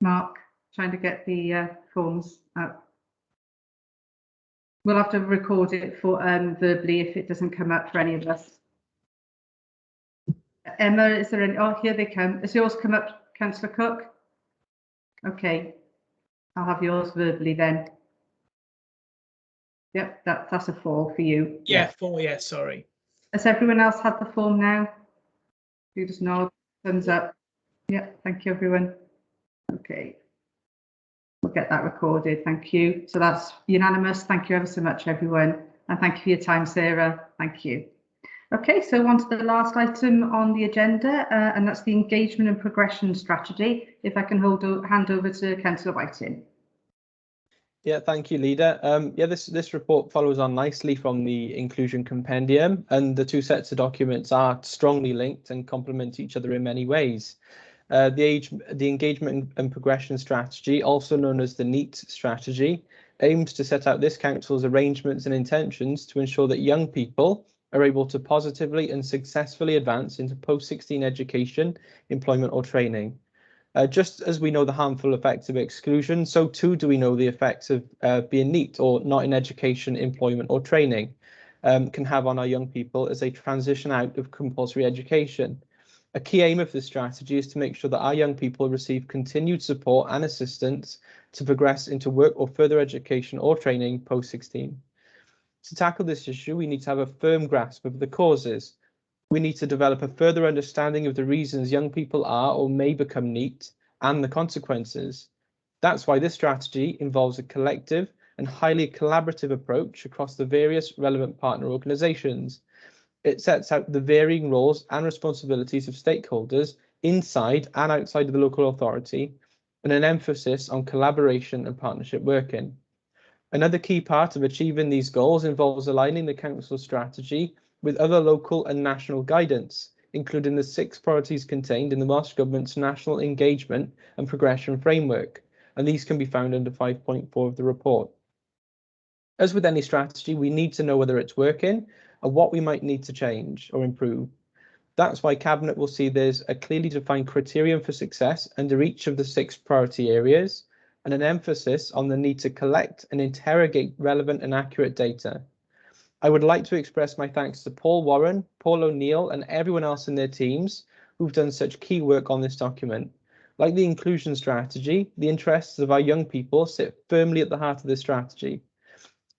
S1: Mark trying to get the forms up. We'll have to record it for verbally if it doesn't come up for any of us. Emma, is there any? Oh, here they come. Has yours come up, Councillor Cook? Okay, I'll have yours verbally then. Yep, that's a 4 for you.
S10: Yeah, 4. Yeah, sorry.
S1: Has everyone else had the form now? You just nod, thumbs up. Yeah, thank you, everyone. Okay, we'll get that recorded. Thank you. So that's unanimous. Thank you ever so much, everyone. And thank you for your time, Sarah. Thank you. Okay, so on to the last item on the agenda, and that's the engagement and progression strategy. If I can hand over to Councillor Whiting.
S7: Yeah, thank you, Leader. Yeah, this report follows on nicely from the Inclusion Compendium, and the two sets of documents are strongly linked and complement each other in many ways. The Engagement and Progression Strategy, also known as the NEAT strategy, aims to set out this council's arrangements and intentions to ensure that young people are able to positively and successfully advance into post-16 education, employment or training. Just as we know the harmful effects of exclusion, so too do we know the effects of being NEET or not in education, employment or training can have on our young people as they transition out of compulsory education. A key aim of this strategy is to make sure that our young people receive continued support and assistance to progress into work or further education or training post-16. To tackle this issue, we need to have a firm grasp of the causes. We need to develop a further understanding of the reasons young people are or may become NEET and the consequences. That's why this strategy involves a collective and highly collaborative approach across the various relevant partner organisations. It sets out the varying roles and responsibilities of stakeholders inside and outside of the local authority, and an emphasis on collaboration and partnership working. Another key part of achieving these goals involves aligning the council's strategy with other local and national guidance, including the 6 priorities contained in the Welsh Government's National Engagement and Progression Framework, and these can be found under 5.4 of the report. As with any strategy, we need to know whether it's working and what we might need to change or improve. That's why Cabinet will see there's a clearly defined criterion for success under each of the 6 priority areas, and an emphasis on the need to collect and interrogate relevant and accurate data. I would like to express my thanks to Paul Warren, Paul O'Neill and everyone else in their teams who've done such key work on this document. Like the inclusion strategy, the interests of our young people sit firmly at the heart of this strategy.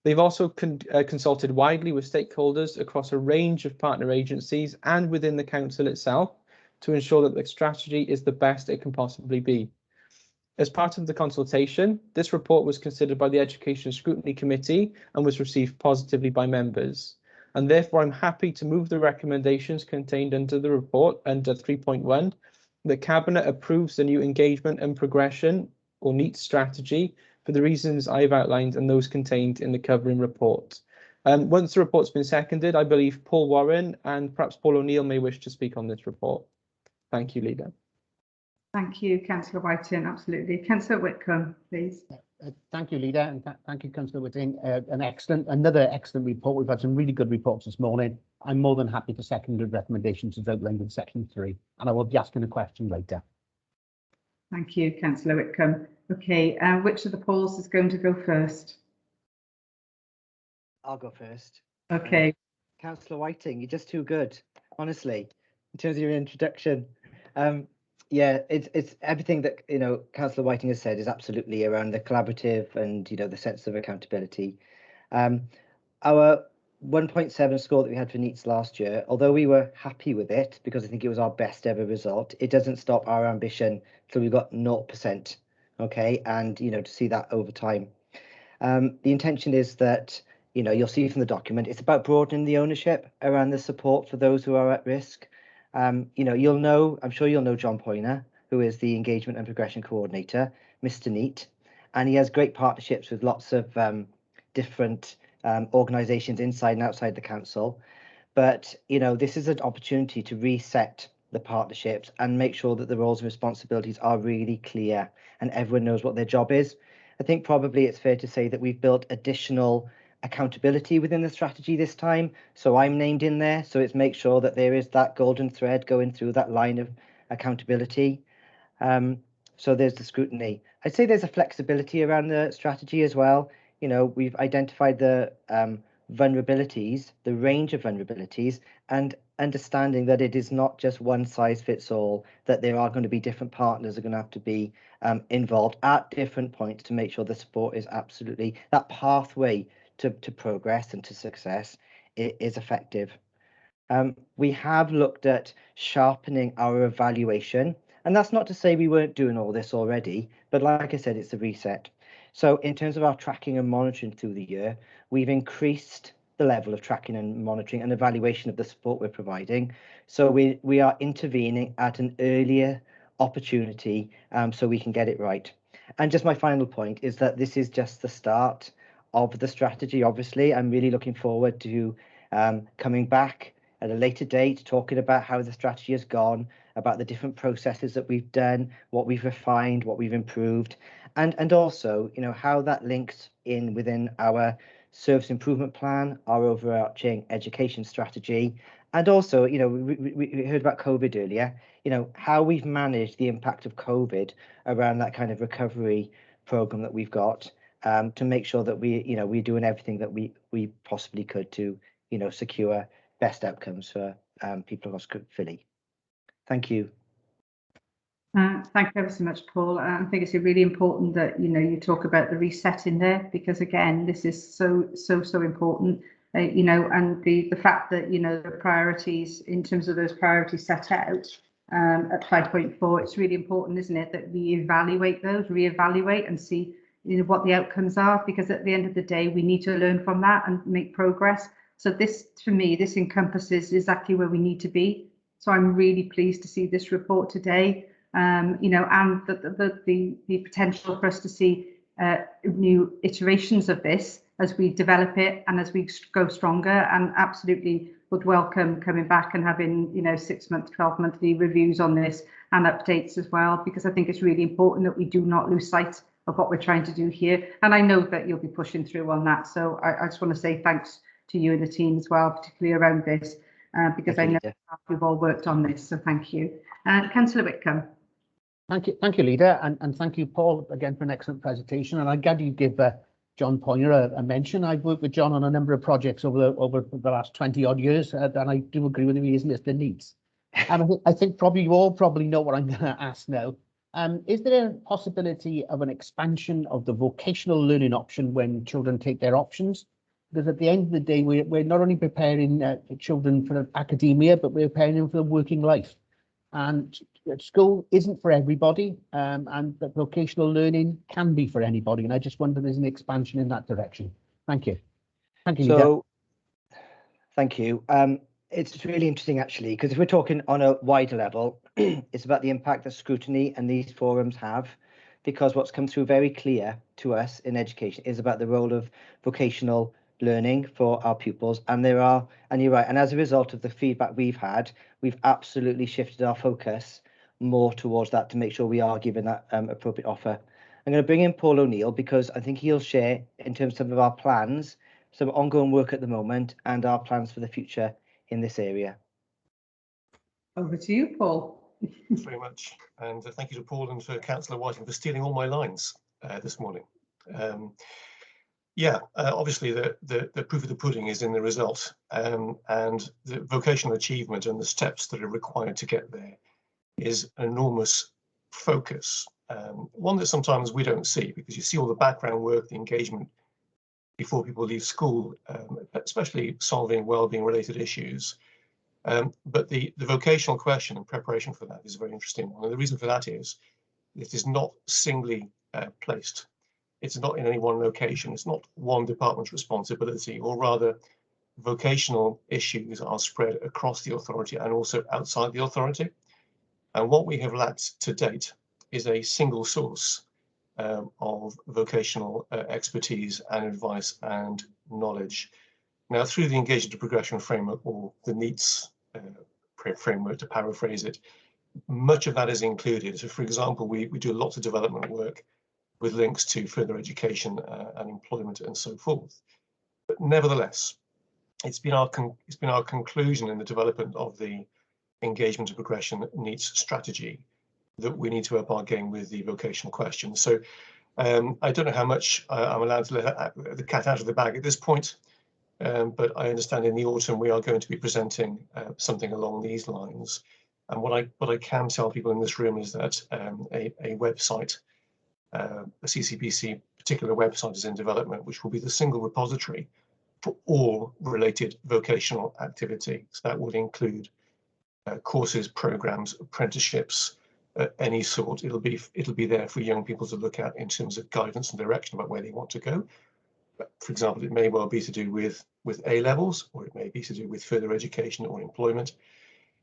S7: They've also consulted widely with stakeholders across a range of partner agencies and within the council itself to ensure that the strategy is the best it can possibly be. As part of the consultation, this report was considered by the Education Scrutiny Committee and was received positively by members. And therefore, I'm happy to move the recommendations contained under the report under 3.1, that Cabinet approves the new Engagement and Progression or NEAT strategy for the reasons I've outlined and those contained in the covering report. Once the report's been seconded, I believe Paul Warren and perhaps Paul O'Neill may wish to speak on this report. Thank you, Leader.
S1: Thank you, Councillor Whiting. Absolutely. Councillor Whitcomb, please.
S13: Thank you, Leader, and thank you, Councillor Whiting. Another excellent report. We've had some really good reports this morning. I'm more than happy to second the recommendations as outlined in section 3, and I will be asking a question later.
S1: Thank you, Councillor Whitcomb. Okay, which of the polls is going to go first?
S14: I'll go first.
S1: Okay.
S14: Councillor Whiting, you're just too good, honestly, in terms of your introduction. Yeah, it's everything that Councillor Whiting has said is absolutely around the collaborative and the sense of accountability. Our 1.7 score that we had for NEETs last year, although we were happy with it because I think it was our best ever result, it doesn't stop our ambition till we got 0%. okay, and to see that over time. The intention is that you'll see from the document, it's about broadening the ownership around the support for those who are at risk. I'm sure you'll know John Poyner, who is the Engagement and Progression Coordinator, Mr. Neat, and he has great partnerships with lots of different organisations inside and outside the council. But this is an opportunity to reset the partnerships and make sure that the roles and responsibilities are really clear and everyone knows what their job is. I think probably it's fair to say that we've built additional accountability within the strategy this time. So I'm named in there. So it's make sure that there is that golden thread going through that line of accountability. So there's the scrutiny. I'd say there's a flexibility around the strategy as well. We've identified the vulnerabilities, the range of vulnerabilities, and understanding that it is not just one size fits all, that there are going to be different partners are going to have to be involved at different points to make sure the support is absolutely, that pathway to progress and to success is effective. We have looked at sharpening our evaluation, and that's not to say we weren't doing all this already, but like I said, it's a reset. So in terms of our tracking and monitoring through the year, we've increased the level of tracking and monitoring and evaluation of the support we're providing. So we are intervening at an earlier opportunity so we can get it right. And just my final point is that this is just the start of the strategy. Obviously, I'm really looking forward to coming back at a later date, talking about how the strategy has gone, about the different processes that we've done, what we've refined, what we've improved, and also, how that links in within our service improvement plan, our overarching education strategy, and also, we heard about COVID earlier, how we've managed the impact of COVID around that kind of recovery program that we've got to make sure that we're doing everything that we possibly could to, secure best outcomes for people across Philly. Thank you.
S1: Thank you ever so much, Paul. I think it's really important that you talk about the reset in there, because again, this is so important. And the fact that the priorities, in terms of those priorities set out at 5.4, it's really important, isn't it, that we evaluate those, reevaluate, and see what the outcomes are, because at the end of the day, we need to learn from that and make progress. So this, for me, this encompasses exactly where we need to be. So I'm really pleased to see this report today. And the potential for us to see new iterations of this as we develop it and as we go stronger, and absolutely would welcome coming back and having 6-month, 12-monthly reviews on this and updates as well, because I think it's really important that we do not lose sight of what we're trying to do here. And I know that you'll be pushing through on that. So I just want to say thanks to you and the team as well, particularly around this, because I know we've all worked on this. So thank you. Councillor Whitcomb.
S13: Thank you, Leader, and thank you, Paul, again for an excellent presentation. And I'm glad you give John Poyner a mention. I've worked with John on a number of projects over the last 20 odd years, and I do agree with him. He is listed needs. And I think probably you all know what I'm going to ask now. Is there a possibility of an expansion of the vocational learning option when children take their options? Because at the end of the day, we're not only preparing children for academia, but we're preparing them for the working life. And school isn't for everybody, and the vocational learning can be for anybody. And I just wonder if there's an expansion in that direction. Thank you. Thank you, Leader.
S14: Thank you. It's really interesting, actually, because if we're talking on a wider level, it's about the impact that scrutiny and these forums have, because what's come through very clear to us in education is about the role of vocational learning for our pupils. And you're right, and as a result of the feedback we've had, we've absolutely shifted our focus more towards that to make sure we are giving that appropriate offer. I'm going to bring in Paul O'Neill because I think he'll share, in terms of some of our plans, some ongoing work at the moment and our plans for the future in this area.
S1: Over to you, Paul.
S15: Thanks very much, and thank you to Paul and for Councillor Whiting for stealing all my lines this morning. Obviously the proof of the pudding is in the result, and the vocational achievement and the steps that are required to get there is an enormous focus, one that sometimes we don't see, because you see all the background work, the engagement before people leave school, especially solving wellbeing related issues. But the vocational question and preparation for that is a very interesting one. And the reason for that is it is not singly placed. It's not in any one location. It's not one department's responsibility, or rather, vocational issues are spread across the authority and also outside the authority. And what we have lacked to date is a single source of vocational expertise and advice and knowledge. Now, through the Engagement to Progression framework, or the NEETS framework, to paraphrase it, much of that is included. So, for example, we do lots of development work with links to further education and employment and so forth. But nevertheless, it's been our conclusion in the development of the Engagement to Progression NEETS strategy that we need to up our game with the vocational questions. So I don't know how much I'm allowed to let the cat out of the bag at this point, but I understand in the autumn we are going to be presenting something along these lines. And what I can tell people in this room is that a website, a CCPC particular website is in development, which will be the single repository for all related vocational activity. So that would include courses, programs, apprenticeships, any sort. It'll be there for young people to look at in terms of guidance and direction about where they want to go. But for example, it may well be to do with A levels, or it may be to do with further education or employment.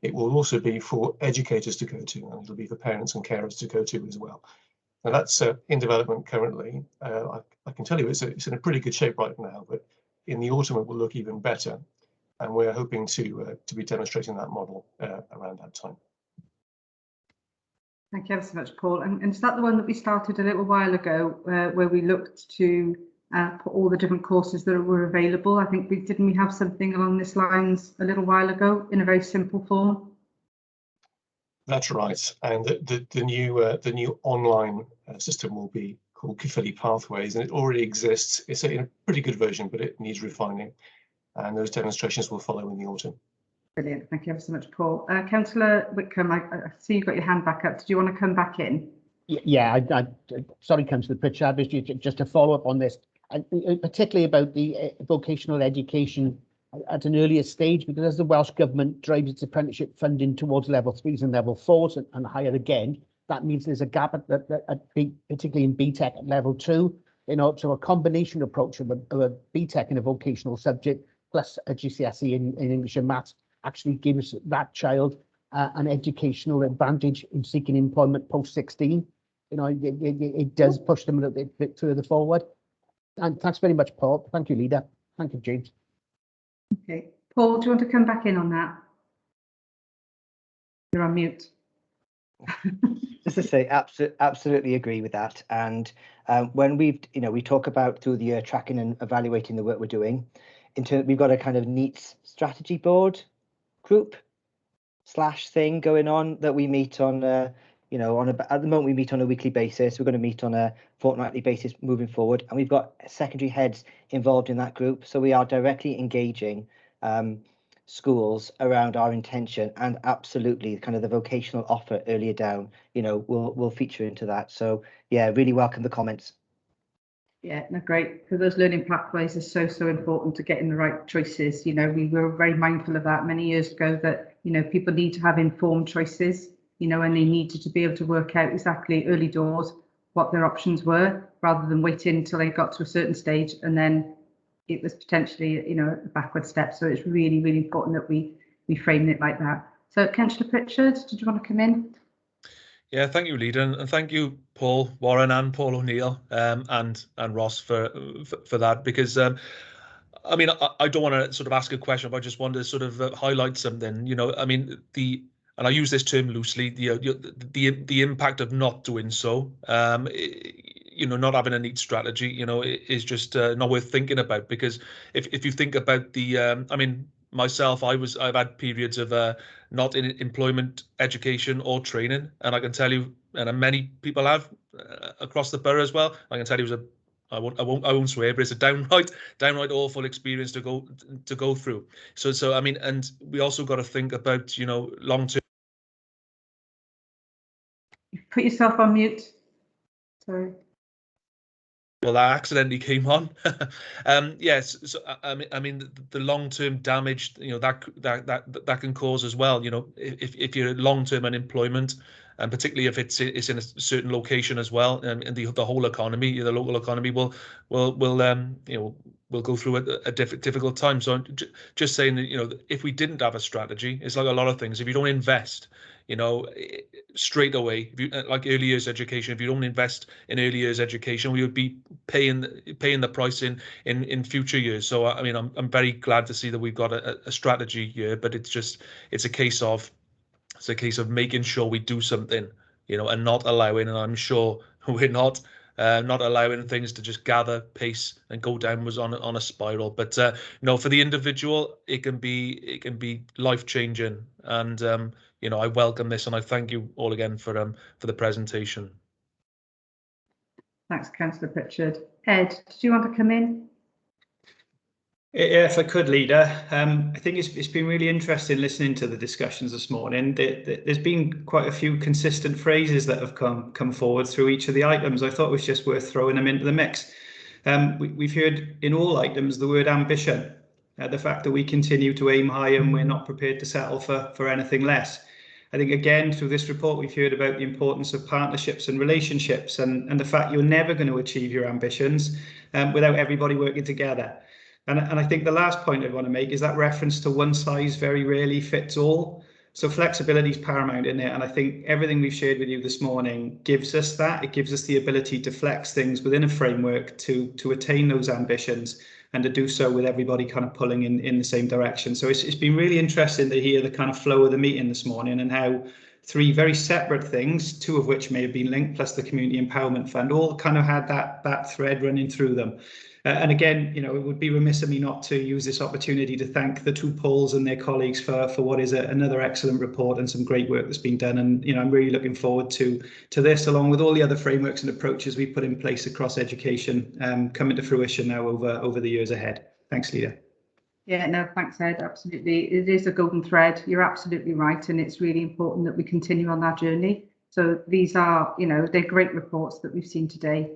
S15: It will also be for educators to go to, and it'll be for parents and carers to go to as well. Now that's in development currently. I can tell you it's in a pretty good shape right now, but in the autumn it will look even better, and we're hoping to be demonstrating that model around that time.
S1: Thank you ever so much, Paul. And is that the one that we started a little while ago, where we looked to put all the different courses that were available? I think didn't we have something along this lines a little while ago in a very simple form?
S15: That's right, and the new online system will be called Caerphilly Pathways, and it already exists. It's in a pretty good version, but it needs refining, and those demonstrations will follow in the autumn.
S1: Brilliant, thank you ever so much, Paul. Councillor Whitcombe, I see you've got your hand back up. Did you want to come back in?
S13: Yeah, sorry, Councillor Pritchard, just to follow up on this, and particularly about the vocational education at an earlier stage, because as the Welsh Government drives its apprenticeship funding towards level 3s and level 4s and higher again, that means there's a gap particularly in BTEC at level 2. So a combination approach of a BTEC in a vocational subject plus a GCSE in English and Maths actually gives that child an educational advantage in seeking employment post 16. It does push them a little bit further forward. And thanks very much, Paul. Thank you, Leader. Thank you, James.
S1: Okay, Paul, do you want to come back in on that? You're on mute.
S14: Just to say, absolutely agree with that. And when we talk about through the year tracking and evaluating the work we're doing, we've got a kind of NEETS strategy board group / thing going on that we meet on. At the moment we meet on a weekly basis. We're going to meet on a fortnightly basis moving forward, and we've got secondary heads involved in that group. So we are directly engaging schools around our intention, and absolutely kind of the vocational offer earlier down, will feature into that. So yeah, really welcome the comments.
S1: Yeah, no, great. Because those learning pathways are so important to getting the right choices. We were very mindful of that many years ago, that people need to have informed choices, and they needed to be able to work out exactly early doors what their options were, rather than waiting until they got to a certain stage and then it was potentially a backward step. So it's really, really important that we frame it like that. So Councillor Pritchard, did you want to come in?
S4: Yeah, thank you, Leader, and thank you, Paul, Warren, and Paul O'Neill, and Ross for that, because I mean, I don't want to sort of ask a question, but I just want to sort of highlight something. I mean, and I use this term loosely, the impact of not doing so. Not having a neat strategy, is just not worth thinking about, because if you think about I mean, myself, I've had periods of not in employment, education, or training, and I can tell you, and many people have across the borough as well. I can tell you, I won't swear, but it's a downright awful experience to go through. So I mean, and we also got to think about long term.
S1: Put yourself on mute. Sorry.
S4: Well, that accidentally came on. Yes, so I mean, the long-term damage, that can cause as well. If you're long-term unemployment, and particularly if it's in a certain location as well, and the whole economy, the local economy will go through a difficult time. So I'm just saying that, if we didn't have a strategy, it's like a lot of things. If you don't invest, straight away, if you, like early years education, if you don't invest in early years education, we would be paying the price in future years. So I mean, I'm very glad to see that we've got a strategy here, but it's a case of making sure we do something, and not allowing, and I'm sure we're not allowing things to just gather pace and go downwards on a spiral. But for the individual, it can be life changing, and I welcome this, and I thank you all again for the presentation.
S1: Thanks, Councillor Pritchard. Ed, did you want to come in?
S12: Yeah, if I could, Leader. I think it's been really interesting listening to the discussions this morning. There's been quite a few consistent phrases that have come forward through each of the items. I thought it was just worth throwing them into the mix. We've heard in all items the word ambition, the fact that we continue to aim high and we're not prepared to settle for anything less. I think, again, through this report, we've heard about the importance of partnerships and relationships, and the fact you're never going to achieve your ambitions without everybody working together. And I think the last point I want to make is that reference to one size very rarely fits all. So flexibility is paramount in it. And I think everything we've shared with you this morning gives us that. It gives us the ability to flex things within a framework to attain those ambitions, and to do so with everybody kind of pulling in the same direction. So it's been really interesting to hear the kind of flow of the meeting this morning, and how three very separate things, two of which may have been linked, plus the Community Empowerment Fund, all kind of had that thread running through them. And again, it would be remiss of me not to use this opportunity to thank the two polls and their colleagues for what is another excellent report and some great work that's been done. And I'm really looking forward to this, along with all the other frameworks and approaches we put in place across education, coming to fruition now over the years ahead. Thanks, Leader.
S1: Yeah, no, thanks, Ed. Absolutely, it is a golden thread. You're absolutely right, and it's really important that we continue on that journey. So these are, they're great reports that we've seen today.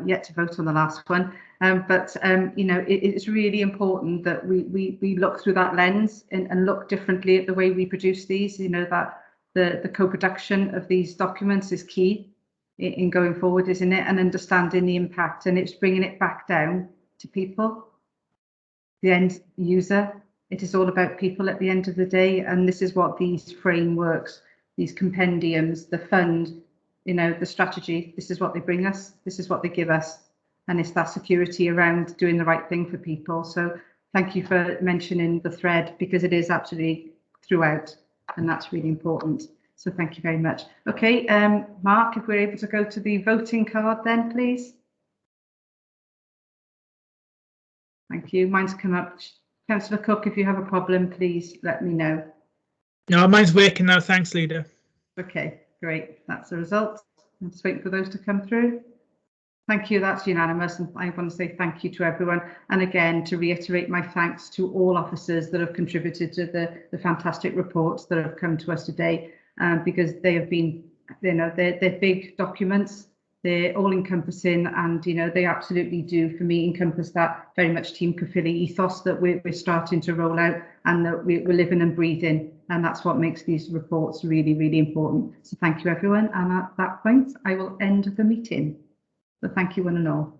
S1: Yet to vote on the last one, but it's really important that we look through that lens and look differently at the way we produce these. That the co-production of these documents is key in going forward, isn't it? And understanding the impact, and it's bringing it back down to people, the end user. It is all about people at the end of the day, and this is what these frameworks, these compendiums, the fund, the strategy, this is what they bring us, this is what they give us, and it's that security around doing the right thing for people. So thank you for mentioning the thread, because it is absolutely throughout, and that's really important. So thank you very much. Okay, Mark, if we're able to go to the voting card then, please. Thank you. Mine's come up. Councillor Cook, if you have a problem, please let me know.
S10: No, mine's working now. Thanks, Leader.
S1: Okay, great. That's the result. I'm just waiting for those to come through. Thank you. That's unanimous. And I want to say thank you to everyone. And again, to reiterate my thanks to all officers that have contributed to the fantastic reports that have come to us today, because they have been, they're big documents. They're all encompassing, and they absolutely do, for me, encompass that very much Team Caerphilly ethos that we're starting to roll out, and that we're living and breathing, and that's what makes these reports really, really important. So thank you, everyone, and at that point I will end the meeting. So thank you, one and all.